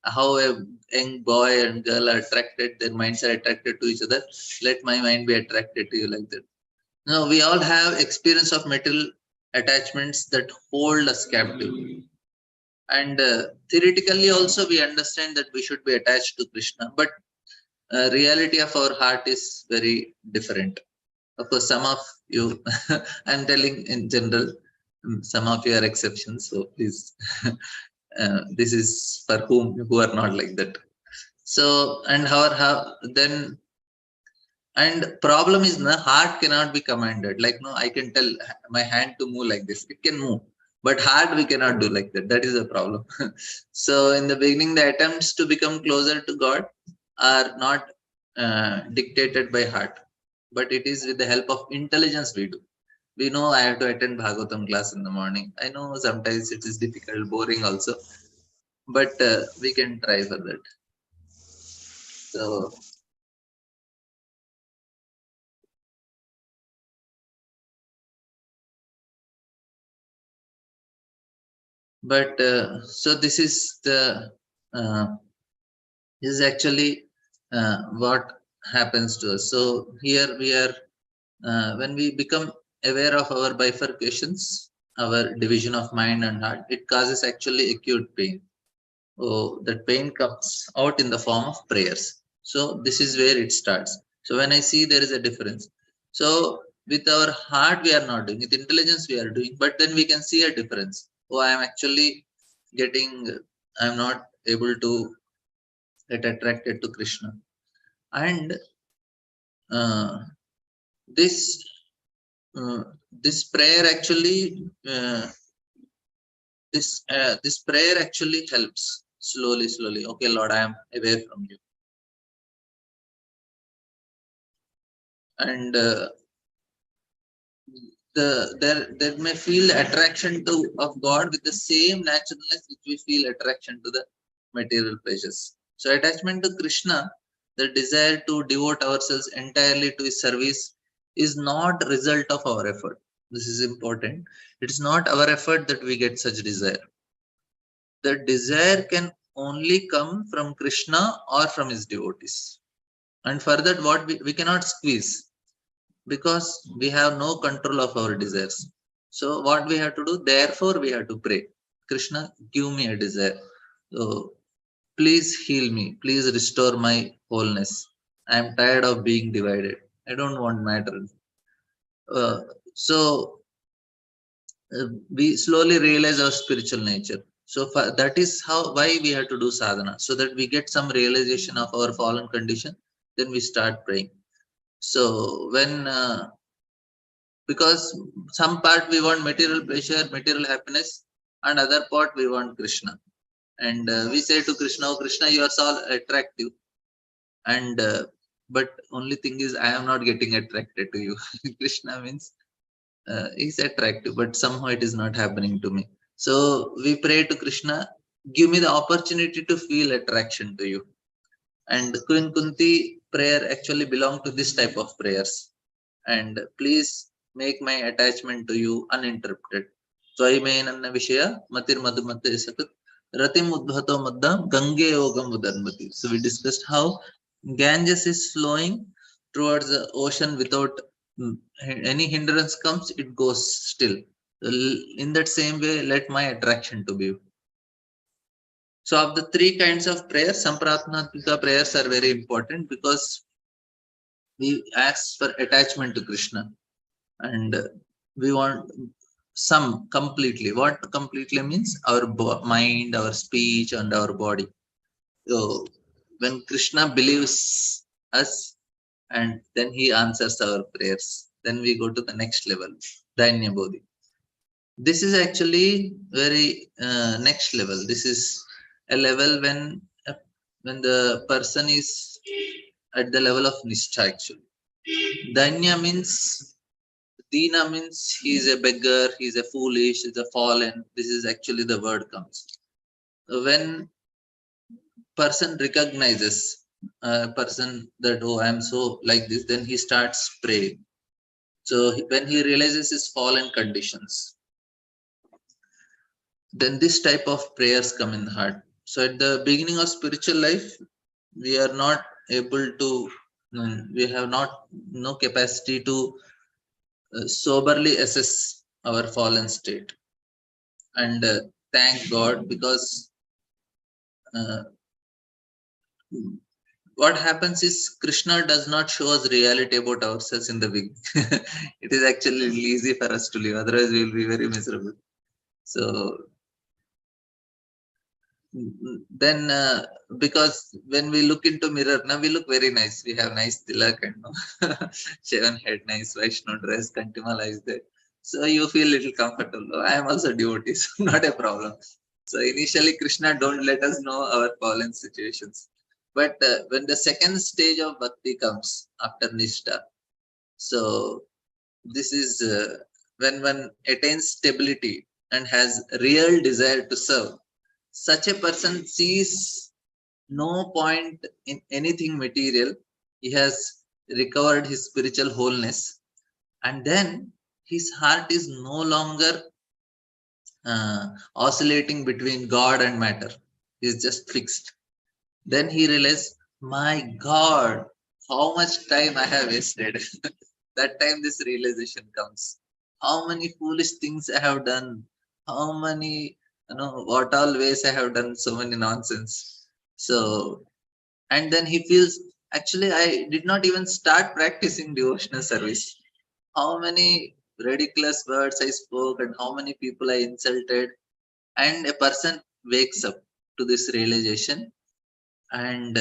how a young boy and girl are attracted, their minds are attracted to each other. Let my mind be attracted to you, like that. Now we all have experience of material attachments that hold us captive. And theoretically also we understand that we should be attached to Krishna, but reality of our heart is very different. Of course, some of you, I'm telling in general, some of you are exceptions, so please, this is for who are not like that. So, and how then, and problem is the heart cannot be commanded. Like, no, I can tell my hand to move like this, it can move, but heart we cannot do like that. That is the problem. So in the beginning, the attempts to become closer to God are not dictated by heart, but it is with the help of intelligence we do. We know I have to attend Bhagavatam class in the morning. I know sometimes it is difficult, boring also, but we can try for that. So but so this is the this is actually what happens to us. So here we are, when we become aware of our bifurcations, our division of mind and heart, it causes actually acute pain. Oh, that pain comes out in the form of prayers. So this is where it starts. So when I see there is a difference, so with our heart we are not doing, with intelligence we are doing, but then we can see a difference. Oh, I am actually I'm not able to get attracted to Krishna. And uh, this uh, this prayer actually this prayer actually helps slowly. Okay, Lord, I am away from you. And there may feel attraction to of God with the same naturalness which we feel attraction to the material pleasures. So attachment to Krishna, the desire to devote ourselves entirely to his service, is not result of our effort. This is important. It is not our effort that we get such desire. The desire can only come from Krishna or from his devotees. And for that, what we cannot squeeze, because we have no control of our desires. So what we have to do, therefore we have to pray, Krishna, give me a desire. So please heal me, please restore my wholeness. I am tired of being divided. I don't want matter. So we slowly realize our spiritual nature. So that is why we have to do sadhana, so that we get some realization of our fallen condition. Then we start praying. So when because some part we want material pleasure, material happiness, and other part we want Krishna. And we say to Krishna, oh Krishna, you are so attractive. And but only thing is, I am not getting attracted to you. Krishna means he's attractive, but somehow it is not happening to me. So we pray to Krishna, give me the opportunity to feel attraction to you. And Queen Kunti prayer actually belong to this type of prayers. And please make my attachment to you uninterrupted. Tvaimenanna Vishaya Matir Madhumate Sakat Ratim Udbhato Maddam Gange Yogam Udanmati. So we discussed how Ganges is flowing towards the ocean without any hindrance comes, it goes still. In that same way, let my attraction to be. So of the three kinds of prayers, Sampratnatika prayers are very important because we ask for attachment to Krishna, and we want some completely. What completely means? Our mind, our speech, and our body. So when Krishna believes us, and then he answers our prayers, then we go to the next level, Dainya Bodhi. This is actually very next level. This is a level when the person is at the level of Nishtha actually. Danya means, Dina means he is a beggar, he is a foolish, he is a fallen. This is actually the word comes. When person recognizes a person that, oh, I am so like this, then he starts praying. So when he realizes his fallen conditions, then this type of prayers come in the heart. So at the beginning of spiritual life, we are not able to, we have not no capacity to soberly assess our fallen state. And thank God, because uh, what happens is Krishna does not show us reality about ourselves in the beginning. It is actually easy for us to live, otherwise we will be very miserable. So then because when we look into mirror, now we look very nice. We have nice tilak and shaven head, nice Vaishno dress, Kantimala is there. So you feel little comfortable. I am also devotee, so not a problem. So initially Krishna don't let us know our fallen situations. But when the second stage of bhakti comes after Nishtha, so this is when one attains stability and has real desire to serve. Such a person sees no point in anything material. He has recovered his spiritual wholeness, and then his heart is no longer oscillating between God and matter. He is just fixed. Then he realizes, my God, how much time I have wasted. That time this realization comes. How many foolish things I have done. How many, what all ways I have done so many nonsense. So, and then he feels, actually, I did not even start practicing devotional service. how many ridiculous words I spoke and how many people I insulted. And a person wakes up to this realization, and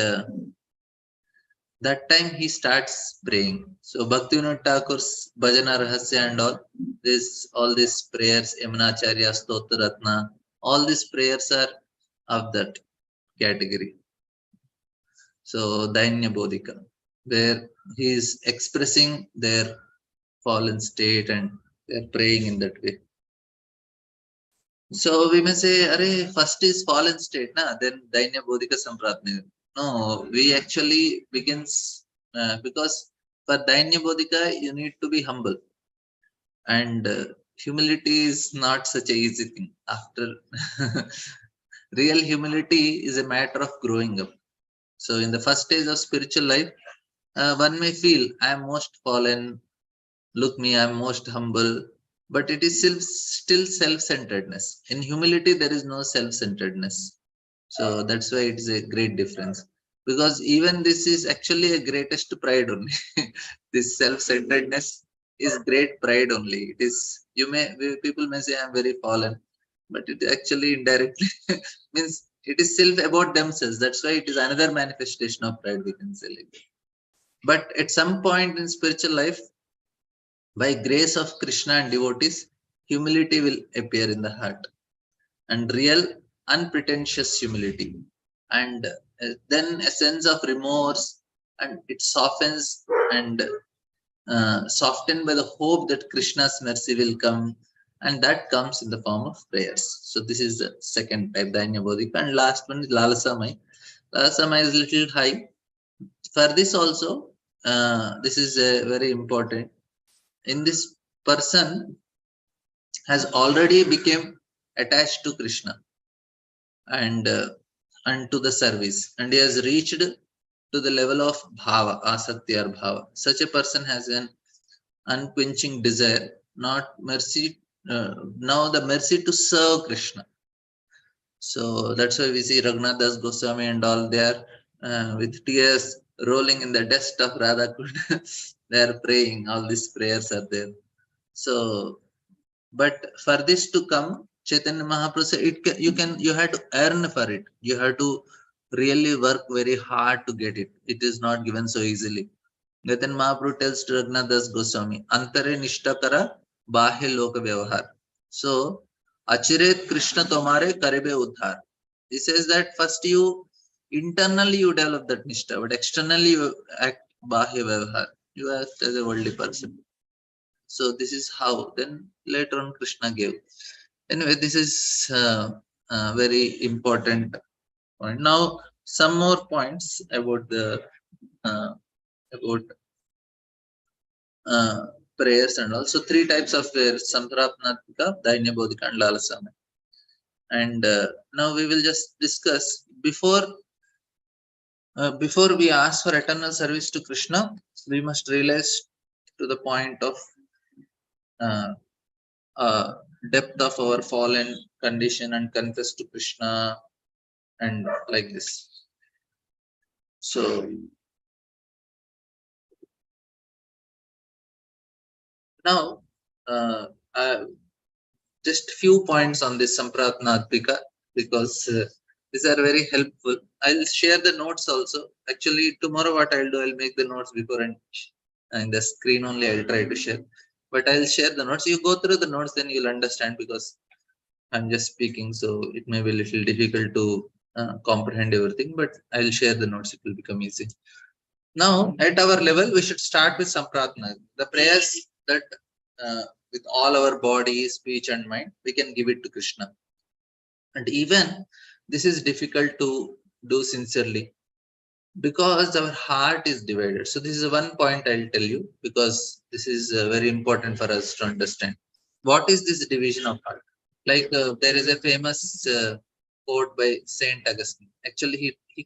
that time he starts praying. So Bhaktivinoda Thakur's Bhajana Rahasya and all these prayers, Yamunacharya, Stotra Ratna, all these prayers are of that category. So Dainya Bodhika, where he is expressing their fallen state and they're praying in that way. So we may say, Arey, first is fallen state, na? Then Dainya Bodhika Sampratna. No, we actually begins because for Dainya Bodhika you need to be humble, and humility is not such a easy thing. After real humility is a matter of growing up. So in the first stage of spiritual life, one may feel I am most fallen. Look me, I am most humble. But it is still self-centeredness. In humility, there is no self-centeredness. So that's why it is a great difference. Because even this is actually a greatest pride only. This self-centeredness is great pride only. It is, people may say I'm very fallen, but it actually indirectly means it is self about themselves. That's why it is another manifestation of pride, we can say like that. But at some point in spiritual life, by grace of Krishna and devotees, humility will appear in the heart, and real, unpretentious humility. And then a sense of remorse, and it softens and softened by the hope that Krishna's mercy will come, and that comes in the form of prayers. So this is the second type, Dainya Bodhika, and last one is Lalasamai. Lalasamai is little high. For this also, this is very important. In this person has already become attached to Krishna and to the service, and he has reached to the level of bhava, asakti or bhava. Such a person has an unquenching desire, not mercy, now the mercy to serve Krishna. So that's why we see Raghunath Das Goswami and all there with tears rolling in the dust of Radhakund. They are praying, all these prayers are there. So, but for this to come, Chaitanya Mahaprabhu said, you have to earn for it. You have to really work very hard to get it. It is not given so easily. Chaitanya Mahaprabhu tells to Raghunath Das Goswami, Antare Nishtakara Bahya Loka Vyavahar. So, Achiret Krishna Tomare Karibe Udhar. He says that first internally you develop that Nishta, but externally you act Bahya Vyavahar. You act as a worldly person. So this is how. Then later on Krishna gave. Anyway, this is very important point. Now some more points about the about prayers and also three types of prayers: Samprapnatika, Dainya Bodhika, and Lalasama. And now we will just discuss before we ask for eternal service to Krishna, we must realize to the point of depth of our fallen condition and confess to Krishna and like this. So now just few points on this Sampratnadvika, because these are very helpful. I'll share the notes also. Actually, tomorrow what I'll do, I'll make the notes before and in the screen only I'll try to share. But I'll share the notes. You go through the notes, then you'll understand, because I'm just speaking, so it may be a little difficult to comprehend everything, but I'll share the notes. It will become easy. Now, at our level, we should start with Sampratna. The prayers that with all our body, speech and mind, we can give it to Krishna. And even this is difficult to do sincerely because our heart is divided. So this is one point I'll tell you, because this is very important for us to understand. What is this division of heart? Like there is a famous quote by Saint Augustine. Actually, his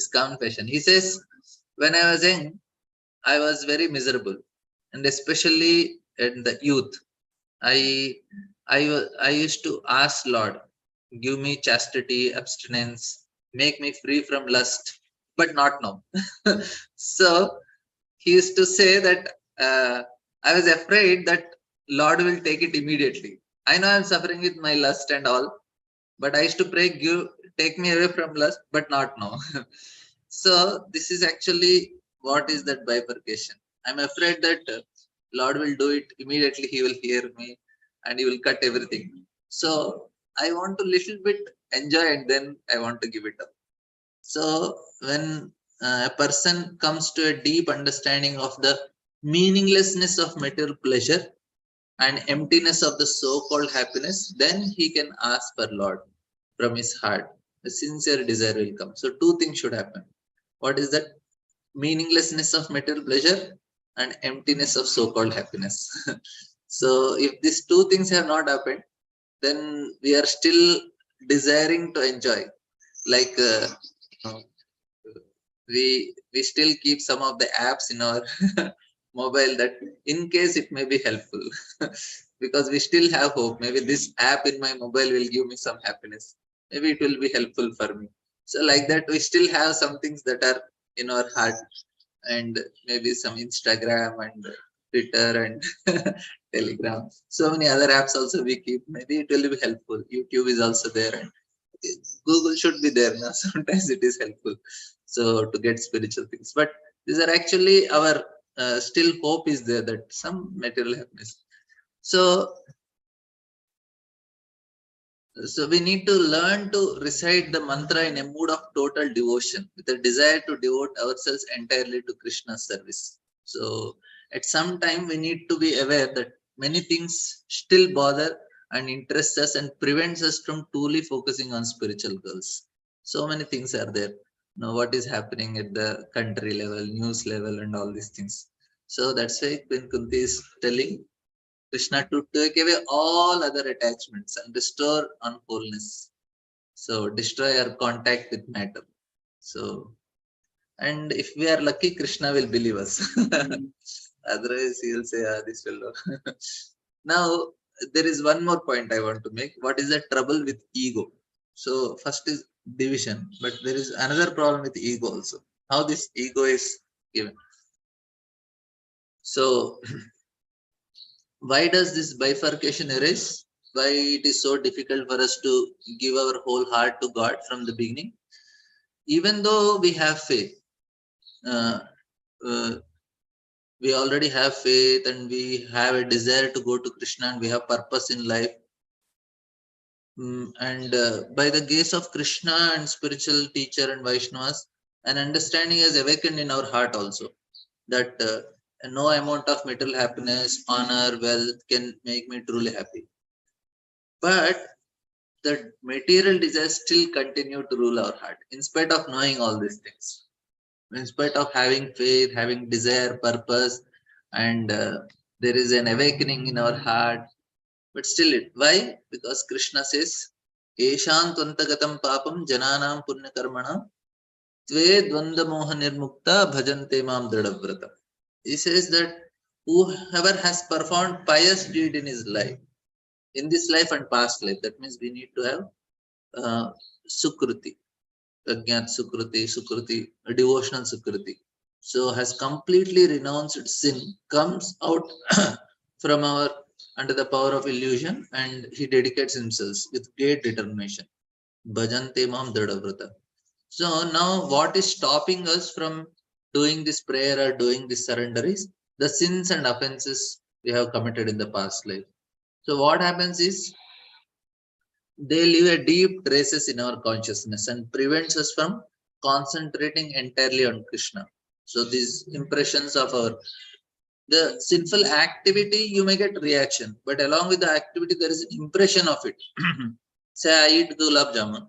confession. He says, when I was young, I was very miserable, and especially in the youth, I used to ask Lord, give me chastity, abstinence, make me free from lust, but not now. So he used to say that I was afraid that Lord will take it immediately. I know I'm suffering with my lust and all, but I used to pray, take me away from lust, but not now. So this is actually what is that bifurcation. I'm afraid that Lord will do it immediately. He will hear me and he will cut everything. So I want to little bit enjoy and then I want to give it up. So when a person comes to a deep understanding of the meaninglessness of material pleasure and emptiness of the so-called happiness, then he can ask for Lord from his heart. The sincere desire will come. So two things should happen. What is that? Meaninglessness of material pleasure and emptiness of so-called happiness. So if these two things have not happened, then we are still desiring to enjoy. Like we still keep some of the apps in our mobile that in case it may be helpful because we still have hope. Maybe this app in my mobile will give me some happiness. Maybe it will be helpful for me. So like that, we still have some things that are in our heart, and maybe some Instagram and Twitter and Telegram. So many other apps also we keep. Maybe it will be helpful. YouTube is also there, and Google should be there now. Sometimes it is helpful. So to get spiritual things, but these are actually our still hope is there that some material happiness. So we need to learn to recite the mantra in a mood of total devotion with a desire to devote ourselves entirely to Krishna's service. So at some time we need to be aware that many things still bother and interest us and prevents us from truly focusing on spiritual goals. So many things are there. Now what is happening at the country level, news level, and all these things. So that's why when Kunti is telling Krishna to take away all other attachments and restore on wholeness. So destroy our contact with matter. So, and if we are lucky, Krishna will believe us. Otherwise, he will say, ah, this fellow. Now, there is one more point I want to make. What is the trouble with ego? So, first is division, but there is another problem with ego also. How this ego is given. So, why does this bifurcation arise? Why it is so difficult for us to give our whole heart to God from the beginning? Even though we have faith, uh, uh, we already have faith and we have a desire to go to Krishna and we have purpose in life. And by the gaze of Krishna and spiritual teacher and Vaishnavas, an understanding has awakened in our heart also that no amount of material happiness, honor, wealth can make me truly happy. But the material desires still continue to rule our heart in spite of knowing all these things, in spite of having faith, having desire, purpose, and there is an awakening in our heart. But still it, why? Because Krishna says, Eshantvantagatam papam jananam punya karmana tve dvanda moha nirmukta bhajante mam dradavrata. He says that whoever has performed pious deed in his life, in this life and past life, that means we need to have Sukruti, Prajnat Sukruti, a devotional Sukruti. So has completely renounced sin, comes out from our under the power of illusion, and he dedicates himself with great determination. Bhajante mam dradavrata. So now what is stopping us from doing this prayer or doing this surrender is the sins and offenses we have committed in the past life. So what happens is they leave a deep traces in our consciousness and prevents us from concentrating entirely on Krishna. So these impressions of our the sinful activity, you may get reaction, but along with the activity there is an impression of it. Say I eat gulab jamun.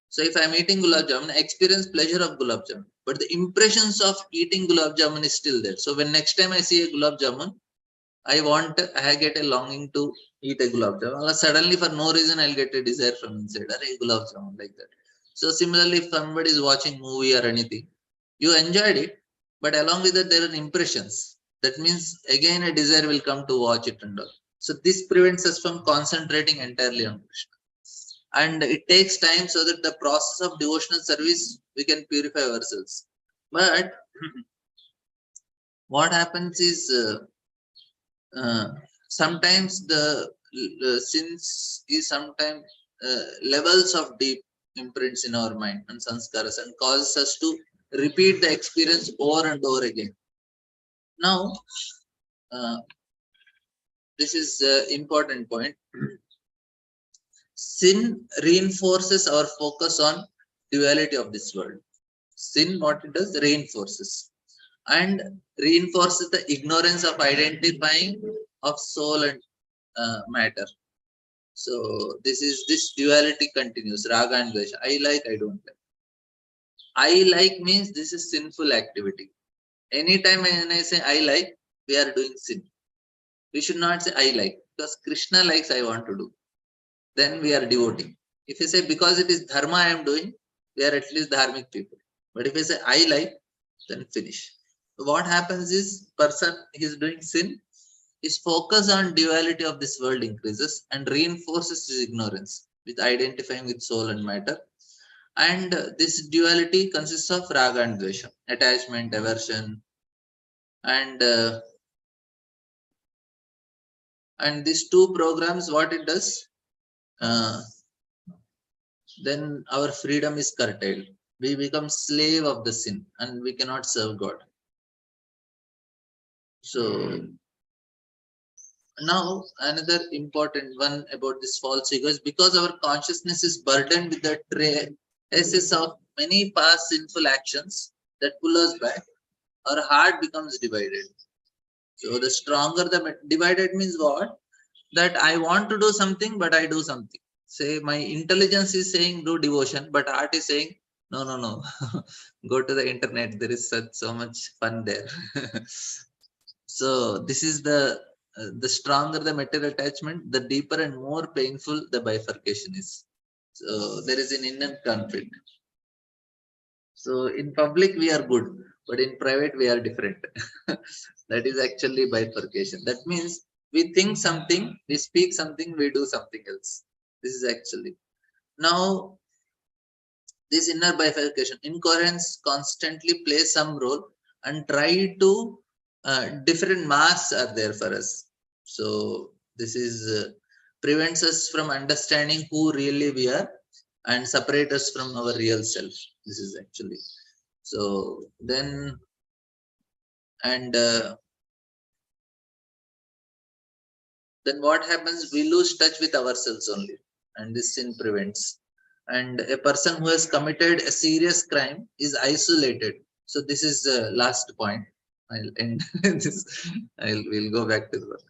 So if I'm eating gulab jamun, I experience pleasure of gulab jamun, but the impressions of eating gulab jamun is still there. So when next time I see a gulab jamun, I get a longing to eat a gulab jamun. Suddenly, for no reason, I'll get a desire from inside. Arey, gulab jamun, like that. So similarly, if somebody is watching movie or anything, you enjoyed it, but along with that, there are impressions. That means again a desire will come to watch it and all. So this prevents us from concentrating entirely on Krishna. And it takes time so that the process of devotional service, we can purify ourselves. But what happens is sometimes the sins is sometimes levels of deep imprints in our mind and sanskaras and causes us to repeat the experience over and over again. Now, this is an important point. Sin reinforces our focus on duality of this world. Sin, what it does, reinforces and reinforces the ignorance of identifying of soul and matter. So this duality continues, raga and dvesha. I like, I don't like. I like means this is sinful activity. Anytime when I say I like, we are doing sin. We should not say I like, because Krishna likes, I want to do. Then we are devoting. If you say because it is dharma I am doing, we are at least dharmic people. But if you say I like, then finish. So what happens is person is doing sin, his focus on duality of this world increases and reinforces his ignorance with identifying with soul and matter. And this duality consists of raga and dvesha, attachment, aversion, and these two programs, what it does, then our freedom is curtailed. We become slave of the sin and we cannot serve God. So now another important one about this false ego is because our consciousness is burdened with the traces of many past sinful actions that pull us back, our heart becomes divided. So the stronger the divided means what? That I want to do something, but I do something. Say my intelligence is saying do devotion, but heart is saying no, no, no. Go to the internet. There is so much fun there. So this is the stronger the material attachment, the deeper and more painful the bifurcation is. So there is an inner conflict. So in public we are good, but in private we are different. That is actually bifurcation. That means we think something, we speak something, we do something else. This is actually. Now, this inner bifurcation, incoherence constantly plays some role and try to different masks are there for us. So this is prevents us from understanding who really we are and separate us from our real self. This is actually. So then, and then what happens? We lose touch with ourselves only, and this sin prevents. And a person who has committed a serious crime is isolated. So this is the last point. I'll end this. We'll go back to the work.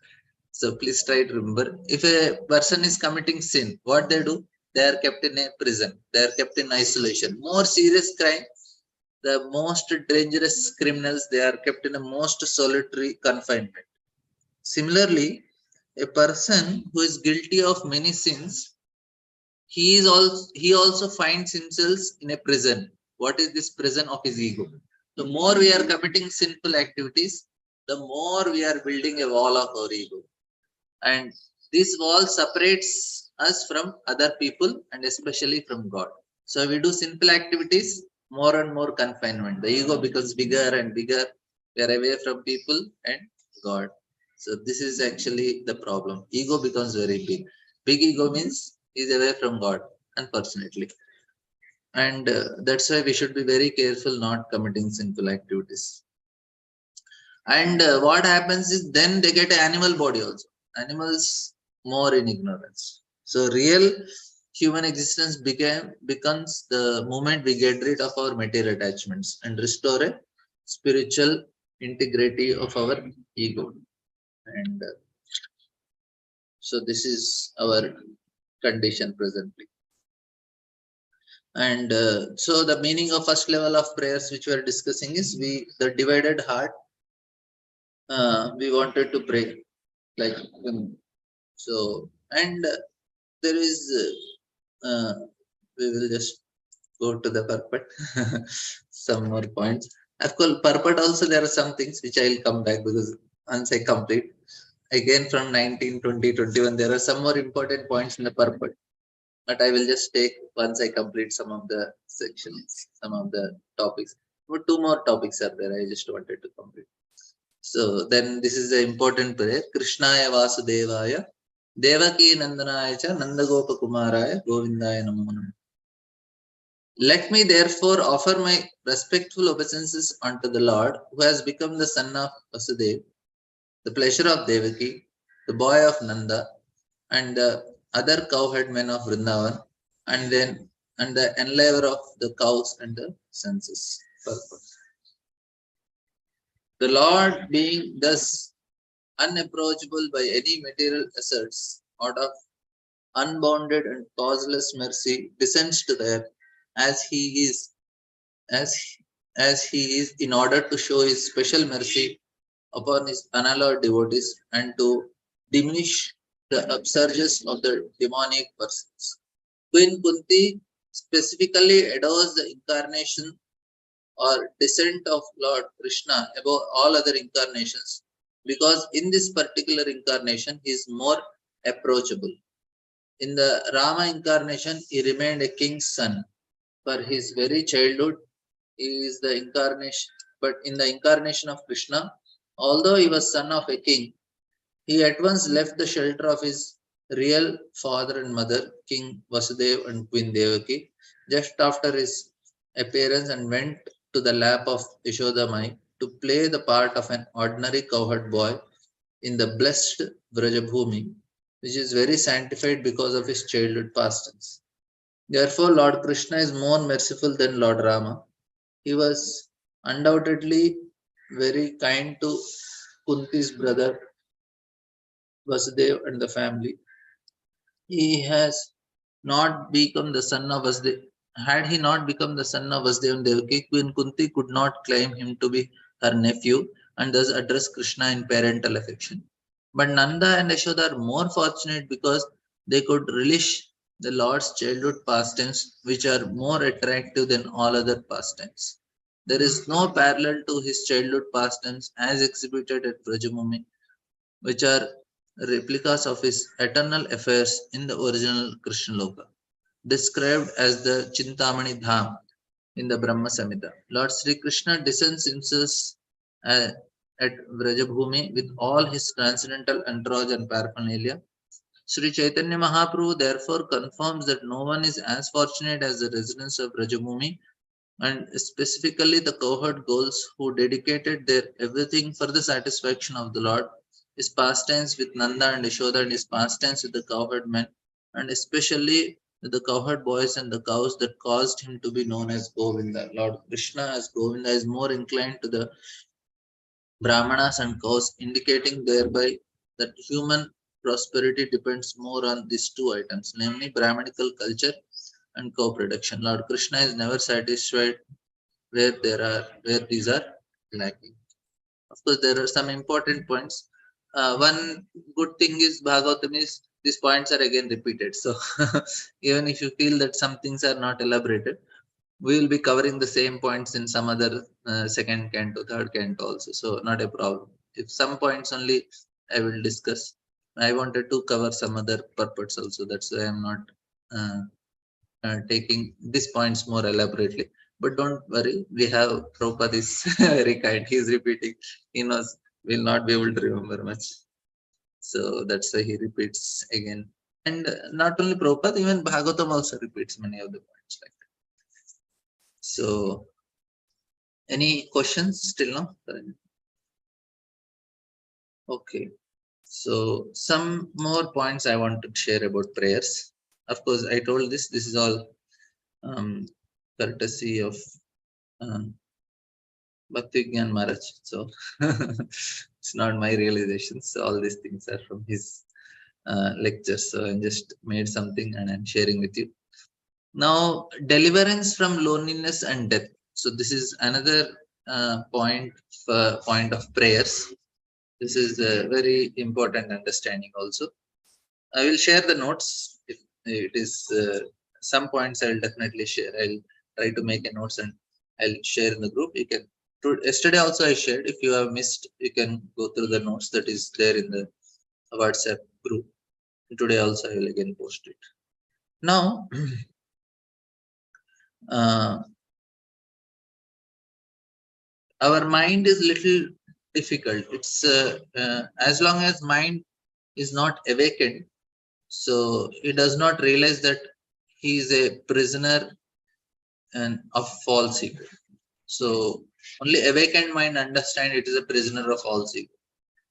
So please try to remember. If a person is committing sin, what they do? They are kept in a prison. They are kept in isolation. More serious crime, the most dangerous criminals, they are kept in a most solitary confinement. Similarly, a person who is guilty of many sins, he also finds himself in a prison. What is this prison of his ego? The more we are committing sinful activities, the more we are building a wall of our ego. And this wall separates us from other people and especially from God. So we do simple activities, more and more confinement. The ego becomes bigger and bigger. We are away from people and God. So this is actually the problem. Ego becomes very big. Big ego means is away from God, unfortunately. And that's why we should be very careful not committing sinful activities. And what happens is then they get an animal body also. Animals more in ignorance. So real human existence becomes the moment we get rid of our material attachments and restore a spiritual integrity of our ego. And so this is our condition presently. And so the meaning of first level of prayers which we are discussing is the divided heart. We wanted to pray like so, and there is we will just go to the purport. Some more points. Of course, purport also there are some things which I will come back because once I complete again from 19, 20, 21, there are some more important points in the purport. But I will just take once I complete some of the sections, some of the topics. But two more topics are there. I just wanted to complete. So then this is the important prayer. Krishnaya Vasudevaya, Devaki Nandanaya cha Nandagopa Kumaraya, Govindaya Namo Namaha. Let me therefore offer my respectful obeisances unto the Lord, who has become the son of Vasudeva, the pleasure of Devaki, the boy of Nanda, and the other cowherd men of Vrindavan, and the enlaver of the cows and the senses. Purport. The Lord being thus unapproachable by any material asserts, out of unbounded and causeless mercy, descends to the earth as he is, as as he is, in order to show his special mercy upon his unallowed devotees and to diminish the upsurges of the demonic persons. Queen Kunti specifically adores the incarnation or descent of Lord Krishna above all other incarnations because in this particular incarnation he is more approachable. In the Rama incarnation, he remained a king's son. For his very childhood, he is the incarnation. But in the incarnation of Krishna, although he was son of a king, he at once left the shelter of his real father and mother, King Vasudeva and Queen Devaki, just after his appearance and went to the lap of Yashodamai to play the part of an ordinary cowherd boy in the blessed Vrajabhumi, which is very sanctified because of his childhood pastimes. Therefore, Lord Krishna is more merciful than Lord Rama. He was undoubtedly very kind to Kunti's brother Vasudeva and the family. He has not become the son of Vasudeva. Had he not become the son of Vasudeva and Devaki, Queen Kunti could not claim him to be her nephew and thus address Krishna in parental affection. But Nanda and Yashoda are more fortunate because they could relish the Lord's childhood pastimes, which are more attractive than all other pastimes. There is no parallel to his childhood pastimes as exhibited at Vrajamumi, which are replicas of his eternal affairs in the original Krishna Loka, described as the Chintamani Dham in the Brahma Samhita. Lord Sri Krishna descends himself at Vrajabhumi with all his transcendental entourage and paraphernalia. Sri Chaitanya Mahaprabhu therefore confirms that no one is as fortunate as the residents of Vrajabhumi, and specifically the cowherd girls who dedicated their everything for the satisfaction of the Lord. His pastimes with Nanda and Yashoda and his pastimes with the cowherd men, and especially with the cowherd boys and the cows that caused him to be known as Govinda. Lord Krishna as Govinda is more inclined to the Brahmanas and cows, indicating thereby that human prosperity depends more on these two items, namely Brahmanical culture and cow production. Lord Krishna is never satisfied where these are lacking. Of course, there are some important points. One good thing is Bhagavatam is these points are again repeated. So even if you feel that some things are not elaborated, we will be covering the same points in some other second canto, third canto also. So not a problem. If some points only I will discuss. I wanted to cover some other purports also. That's why I'm not taking these points more elaborately. But don't worry, we have Prabhupada is very kind. He's repeating. He knows we'll not be able to remember much. So that's why he repeats again. And not only Prabhupada, even Bhagavatam also repeats many of the points like that. So, any questions still now? Okay. So, some more points I want to share about prayers. Of course, I told this is all courtesy of Bhakti Gyan Maharaj. So, it's not my realizations. All these things are from his lectures. So, I just made something and I'm sharing with you. Now, deliverance from loneliness and death. So, this is another point of prayers. This is a very important understanding also. I will share the notes. If it is some points, I will definitely share. I'll try to make a notes and I'll share in the group. You can. Yesterday also I shared. If you have missed, you can go through the notes that is there in the WhatsApp group. Today also I will again post it. Now, our mind is little difficult. It's as long as mind is not awakened, so he does not realize that he is a prisoner and of false ego. So only awakened mind understand it is a prisoner of false ego.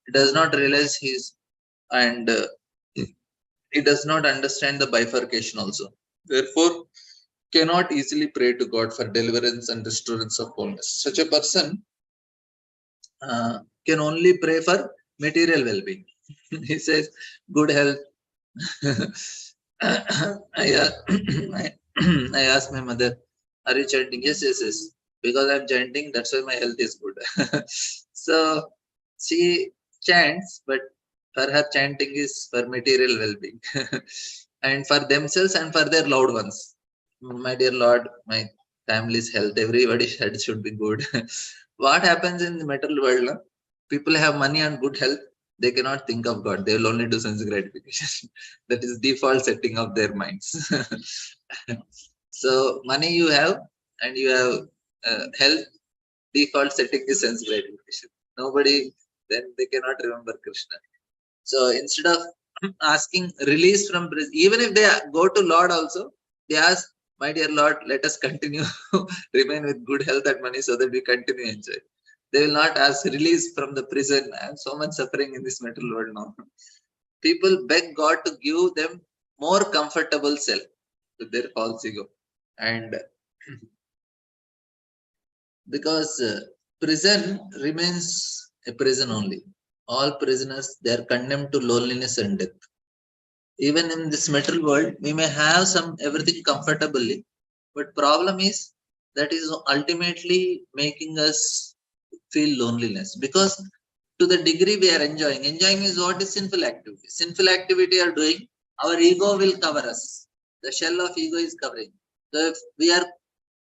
He does not realize he's and he does not understand the bifurcation also. Therefore, cannot easily pray to God for deliverance and restorance of wholeness. Such a person can only pray for material well-being. He says, good health. I asked my mother, are you chanting? Yes, yes, yes. Because I'm chanting, that's why my health is good. So she chants, but for her chanting is for material well-being and for themselves and for their loved ones. My dear Lord, my family's health, everybody's health should be good. What happens in the material world? No? People have money and good health, they cannot think of God. They will only do sense gratification. That is default setting of their minds. So money you have and you have health, default setting is sense gratification. Nobody, then they cannot remember Krishna. So instead of asking release from prison, even if they go to Lord also, they ask, my dear Lord, let us continue, remain with good health and money so that we continue enjoy. They will not ask release from the prison. I am so much suffering in this material world now. People beg God to give them more comfortable self with their false ego. And because prison remains a prison only. All prisoners, they are condemned to loneliness and death. Even in this material world, we may have some everything comfortably, but problem is that is ultimately making us feel loneliness, because to the degree we are enjoying is what is sinful activity. Sinful activity are doing, our ego will cover us. The shell of ego is covering. So if we are,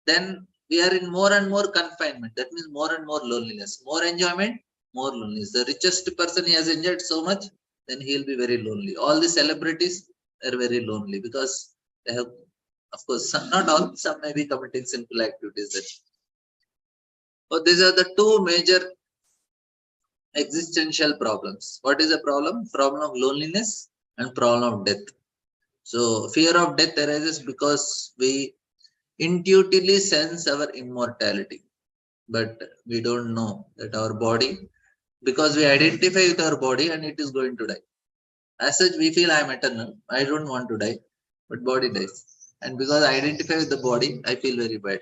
then we are in more and more confinement. That means more and more loneliness. More enjoyment, more loneliness. The richest person, he has enjoyed so much, then he will be very lonely. All the celebrities are very lonely because they have, of course, some, not all, some may be committing sinful activities. So these are the two major existential problems. What is the problem? Problem of loneliness and problem of death. So fear of death arises because we intuitively sense our immortality, but we don't know that our body, because we identify with our body and it is going to die. As such, we feel I am eternal. I don't want to die, but body dies. And because I identify with the body, I feel very bad.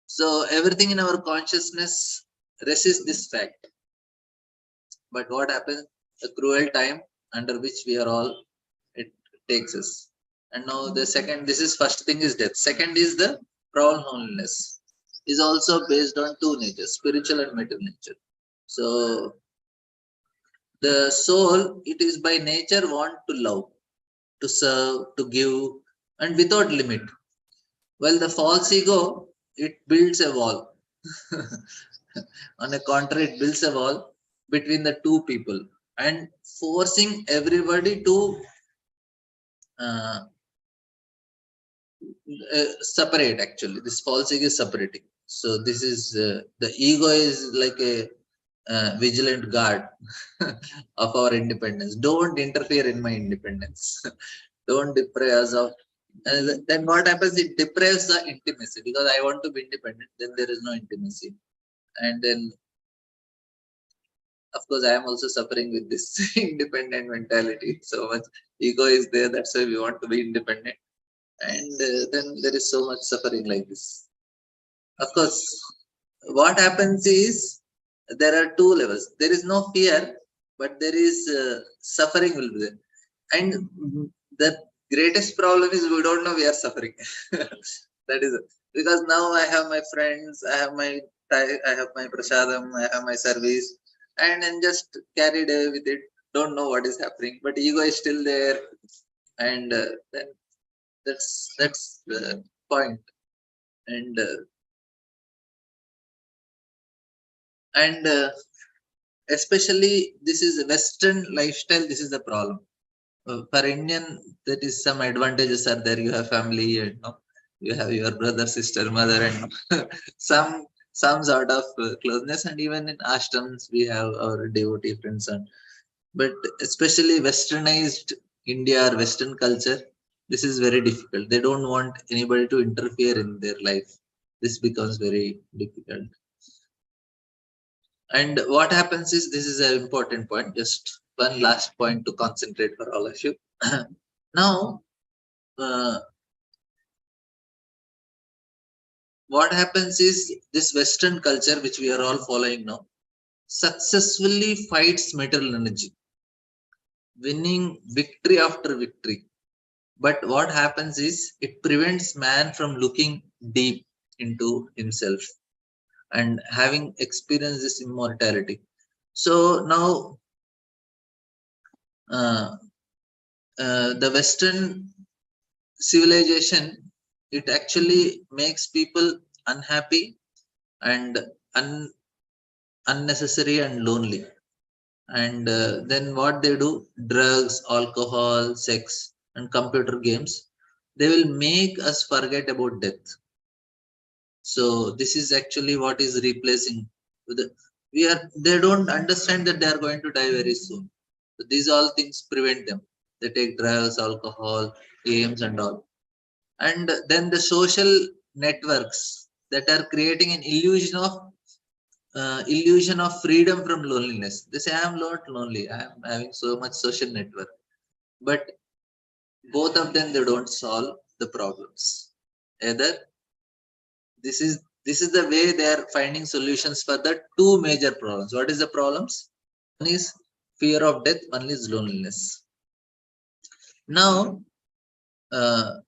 So everything in our consciousness resists this fact. But what happens? The cruel time under which we are all, it takes us. And now the second, this is first thing is death. Second is the problem loneliness. Is also based on two natures, spiritual and material nature. So the soul, it is by nature want to love, to serve, to give, and without limit. Well, the false ego, it builds a wall. On the contrary, it builds a wall between the two people and forcing everybody to uh, separate. Actually, this false ego is separating. So this is the ego is like a vigilant guard of our independence. Don't interfere in my independence. Don't deprive us of. Then what happens? It deprives the intimacy, because I want to be independent. Then there is no intimacy, and then of course I am also suffering with this independent mentality. So much ego is there. That's why we want to be independent, and then there is so much suffering like this. Of course, what happens is there are two levels. There is no fear, but there is suffering will be there. And the greatest problem is we don't know we are suffering. That is it. Because now I have my friends, I have my prasadam, I have my service, and I'm just carried away with it. Don't know what is happening, but ego is still there, and then that's the point. And especially this is a Western lifestyle. This is the problem. For Indian, that is some advantages are there. You have family, and you have your brother, sister, mother, and some some sort of closeness, and even in ashrams we have our devotee friends. And but especially westernized India or Western culture, this is very difficult. They don't want anybody to interfere in their life. This becomes very difficult. And what happens is, this is an important point, just one last point to concentrate for all of you. Now, what happens is, this Western culture, which we are all following now, successfully fights material energy, winning victory after victory. But what happens is, it prevents man from looking deep into himself and having experienced this immortality. So now, uh, the Western civilization, it actually makes people unhappy and unnecessary and lonely. And then what they do, drugs, alcohol, sex, and computer games, they will make us forget about death. So this is actually what is replacing the, they don't understand that they are going to die very soon. So these all things prevent them. They take drugs, alcohol, games, and all. And then the social networks that are creating an illusion of freedom from loneliness. They say, I am not lonely, I am having so much social network. But both of them, they don't solve the problems. Either this is the way they are finding solutions for the two major problems. What is the problems? One is fear of death, one is loneliness. Now, Kapil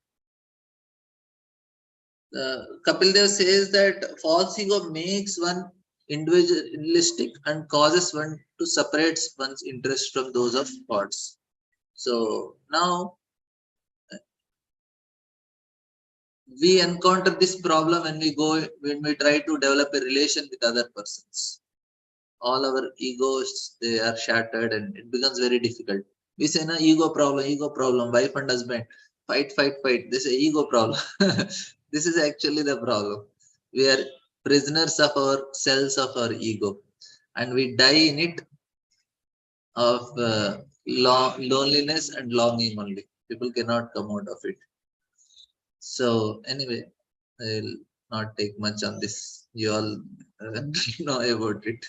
Dev says that false ego makes one individualistic and causes one to separate one's interest from those of gods. So now we encounter this problem when we try to develop a relation with other persons. All our egos, they are shattered and it becomes very difficult. We say, no, ego problem, wife and husband, fight. This is ego problem. This is actually the problem. We are prisoners of our cells of our ego, and we die in it of loneliness and longing only. People cannot come out of it. So anyway, I'll not take much on this. You all know about it.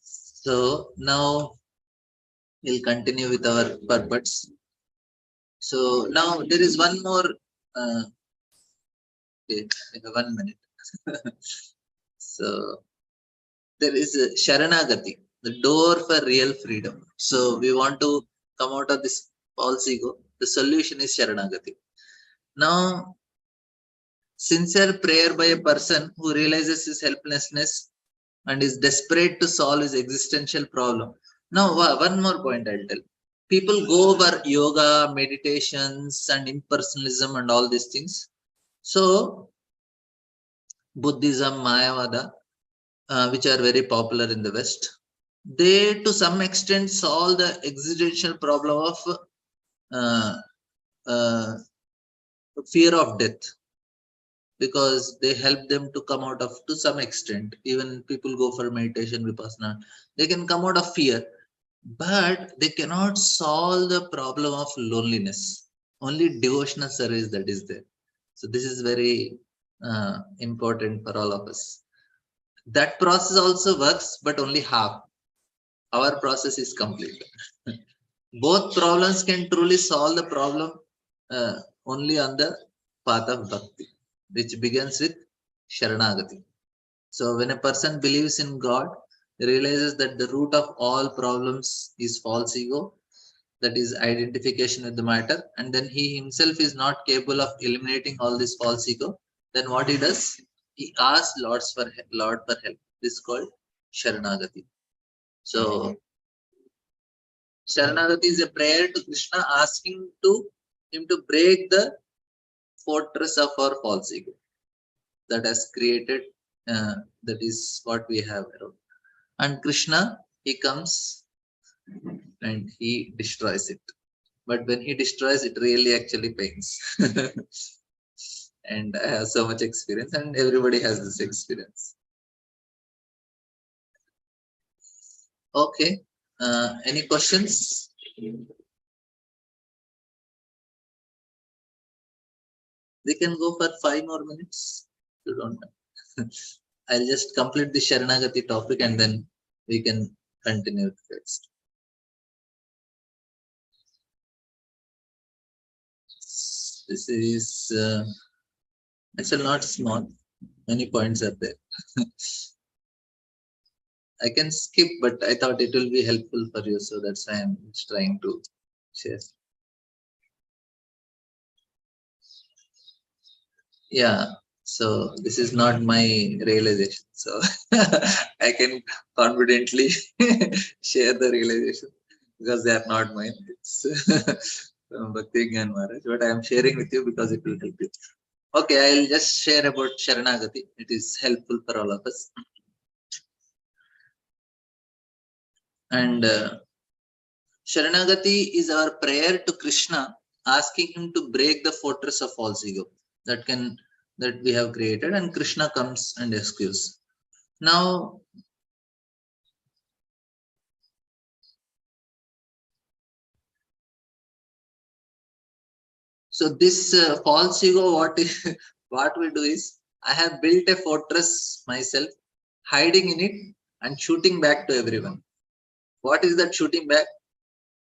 So now we'll continue with our purports. So now there is one more. Okay, 1 minute. So there is a Sharanagati, the door for real freedom. So we want to come out of this false ego. The solution is Sharanagati. Now, sincere prayer by a person who realizes his helplessness and is desperate to solve his existential problem. Now, one more point I'll tell. People go over yoga, meditations, and impersonalism and all these things. So, Buddhism, Mayavada, which are very popular in the West, they to some extent solve the existential problem of fear of death, because they help them to come out of, to some extent, even people go for meditation, vipassana, they can come out of fear, but they cannot solve the problem of loneliness. Only devotional service that is there. So this is very important for all of us. That process also works, but only half. Our process is complete. Both problems can truly solve the problem only on the path of bhakti, which begins with Sharanagati. So when a person believes in God, he realizes that the root of all problems is false ego, that is identification with the matter, and then he himself is not capable of eliminating all this false ego. Then what he does? He asks Lord for help. This is called Sharanagati. So Sharanagati is a prayer to Krishna asking him to break the fortress of our false ego that has created, that is what we have around. And Krishna, he comes and he destroys it. But when he destroys, it really actually pains. and I have so much experience, and everybody has this experience. Okay, any questions? We can go for 5 more minutes. You don't know. I'll just complete the Sharanagati topic and then we can continue the rest. This is actually not small. Many points are there. I can skip, but I thought it will be helpful for you, so that's why I'm just trying to share. Yeah, so this is not my realization, so I can confidently share the realization because they are not mine. It's from Bhakti Gyan Maharaj, but I am sharing with you because it will help you. Okay, I'll just share about Sharanagati. It is helpful for all of us. And Sharanagati is our prayer to Krishna, asking him to break the fortress of false ego that we have created, and Krishna comes and rescues. Now, so this false ego, what we do is, I have built a fortress myself, hiding in it and shooting back to everyone. What is that shooting back?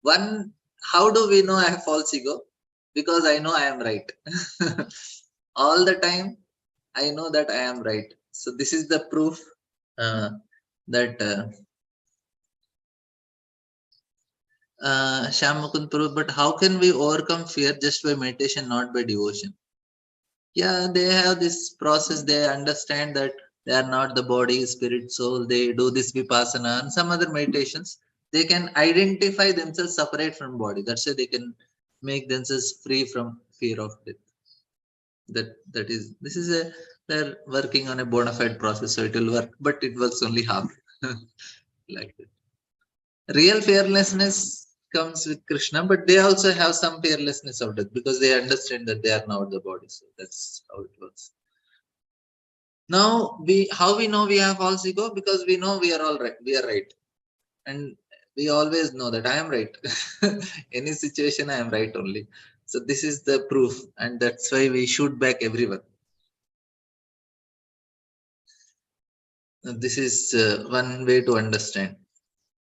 One, how do we know I have false ego? Because I know I am right. All the time, I know that I am right. So this is the proof that Shyam Mukund proof. But how can we overcome fear just by meditation, not by devotion? Yeah, they have this process. They understand that they are not the body, spirit, soul. They do this vipassana and some other meditations. They can identify themselves separate from body. That's why they can make themselves free from fear of death. This is a, they're working on a bona fide process, so it will work, but it works only half. Like that. Real fearlessness comes with Krishna, but they also have some fearlessness of death because they understand that they are not the body. So that's how it works. Now how we know we have false ego? Because we know we are all right. We are right. And we always know that I am right. Any situation I am right only. So this is the proof, and that's why we shoot back everyone. This is one way to understand.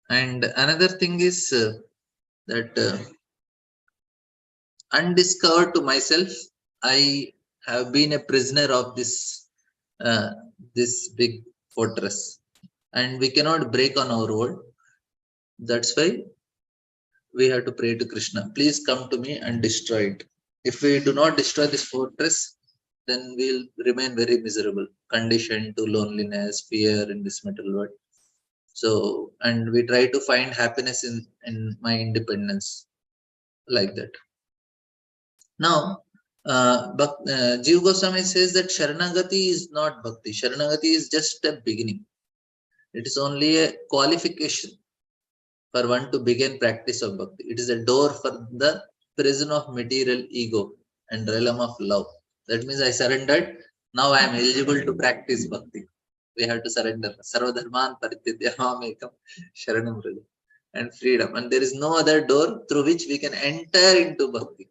And another thing is that undiscovered to myself, I have been a prisoner of this big fortress, and we cannot break on our own. That's why we have to pray to Krishna. Please come to me and destroy it. If we do not destroy this fortress, then we'll remain very miserable, conditioned to loneliness, fear in this material world. So, and we try to find happiness in my independence, like that. Now, Jiva Goswami says that Sharanagati is not bhakti. Sharanagati is just a beginning. It is only a qualification for one to begin practice of bhakti. It is a door for the prison of material ego and realm of love. That means I surrendered. Now I am eligible to practice bhakti. We have to surrender. Sarvadharman paritidya mamekam sharanam vraja. And freedom. And there is no other door through which we can enter into bhakti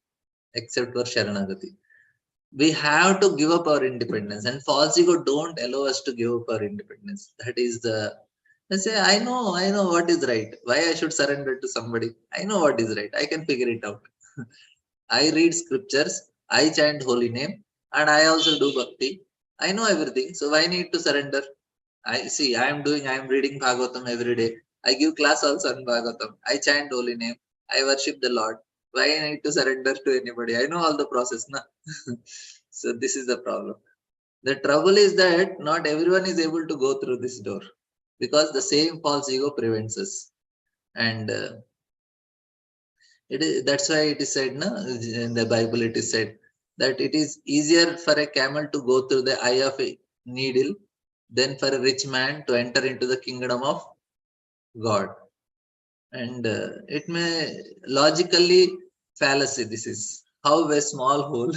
except for Sharanagati. We have to give up our independence, and false ego don't allow us to give up our independence. That is the, I say, I know what is right. Why I should surrender to somebody? I know what is right. I can figure it out. I read scriptures, I chant holy name, and I also do bhakti. I know everything, so why need to surrender? I am reading Bhagavatam every day. I give class also on Bhagavatam. I chant holy name. I worship the Lord. Why I need to surrender to anybody? I know all the process, na? So this is the problem. The trouble is that not everyone is able to go through this door because the same false ego prevents us. And that's why it is said, na, in the Bible, it is said that it is easier for a camel to go through the eye of a needle than for a rich man to enter into the kingdom of God. And it may logically fallacy. This is how a small hole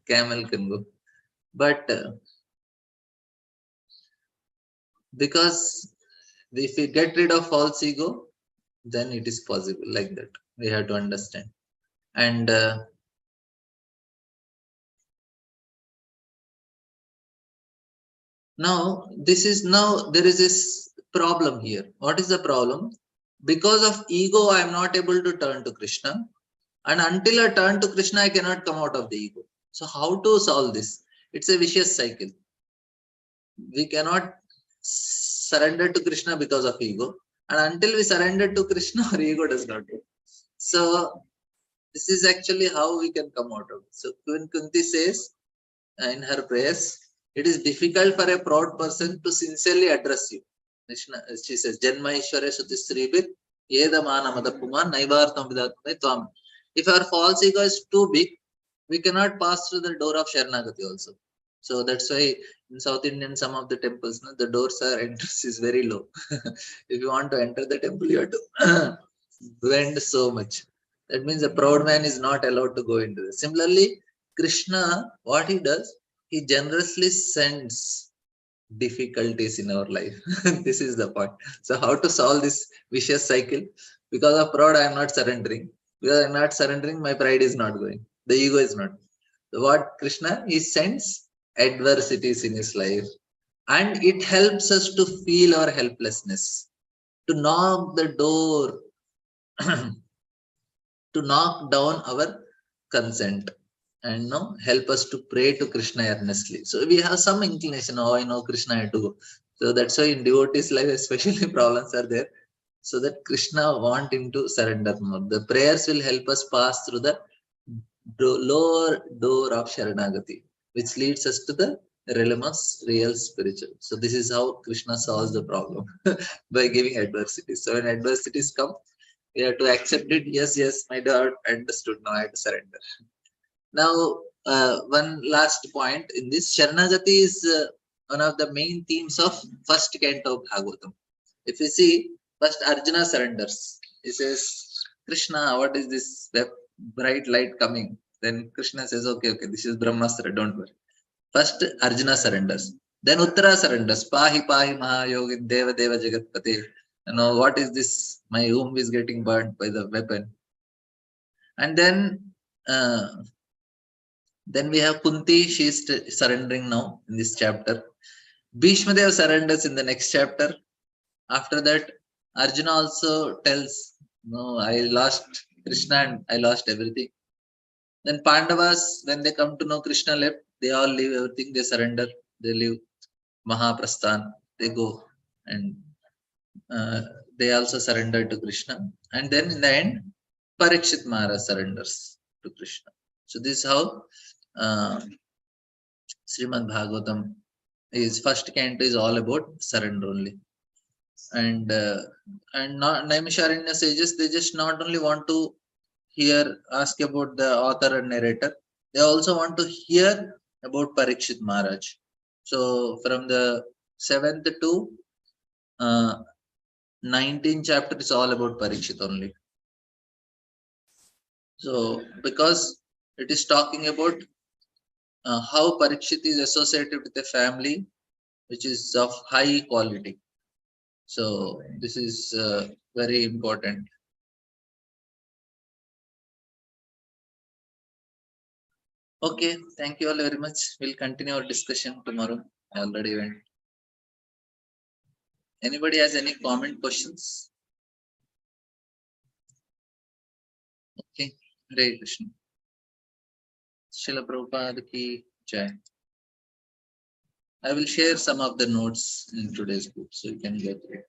camel can go. But because if we get rid of false ego, then it is possible like that. We have to understand. And now there is this problem here. What is the problem? Because of ego, I am not able to turn to Krishna. And until I turn to Krishna, I cannot come out of the ego. So how to solve this? It's a vicious cycle. We cannot surrender to Krishna because of ego. And until we surrender to Krishna, our ego does not do. So this is actually how we can come out of it. So Queen Kunti says in her prayers, it is difficult for a proud person to sincerely address you. Krishna, she says, Janma Ishwara Sutisribit, Yeda Manamada Puman, Naivartam Vidatme Tvam. If our false ego is too big, we cannot pass through the door of Sharanagati also. So that's why in South Indian, some of the temples, the doors are entrance is very low. If you want to enter the temple, you have to bend so much. That means a proud man is not allowed to go into this. Similarly, Krishna, what he does, he generously sends difficulties in our life. This is the point. So how to solve this vicious cycle? Because of pride, I am not surrendering. Because I am not surrendering, my pride is not going. The ego is not. So what Krishna, he sends adversities in his life. And it helps us to feel our helplessness, to knock the door, to knock down our consent, and help us to pray to Krishna earnestly. So we have some inclination. Oh, I know Krishna had to go. So that's why in devotees' life, especially problems are there. So that Krishna want him to surrender more. The prayers will help us pass through the lower door of Sharanagati, which leads us to the realm of real spiritual. So this is how Krishna solves the problem by giving adversities. So when adversities come, we have to accept it. Yes, yes, my daughter understood. Now I have to surrender. Now, one last point in this, Sharanagati is one of the main themes of first canto of Bhagavatam. If you see, first Arjuna surrenders. He says, Krishna, what is this bright light coming? Then Krishna says, okay, this is Brahmastra, don't worry. First Arjuna surrenders. Then Uttara surrenders. Pahi Pahi Mahayogin Deva Deva Jagatpate. What is this? My womb is getting burnt by the weapon. And then we have Kunti, she is surrendering now in this chapter. Bhishmadev surrenders in the next chapter. After that, Arjuna also tells, no, I lost Krishna and I lost everything. Then Pandavas, when they come to know Krishna left, they all leave everything, they surrender, they leave Mahaprasthan, they go and they also surrender to Krishna. And then in the end, Parikshit Maharaj surrenders to Krishna. So this is how Srimad Bhagavatam is. First canto is all about surrender only. And Naimisharanya sages, they just not only want to ask about the author and narrator, they also want to hear about Parikshit Maharaj. So from the 7th to 19th chapter is all about Parikshit only. So because it is talking about how Parikshit is associated with a family which is of high quality. So this is very important. Okay, thank you all very much. We'll continue our discussion tomorrow. I already went. Anybody has any comment, questions? Okay, Hare Krishna. Srila Prabhupada ki jai. I will share some of the notes in today's book so you can get it.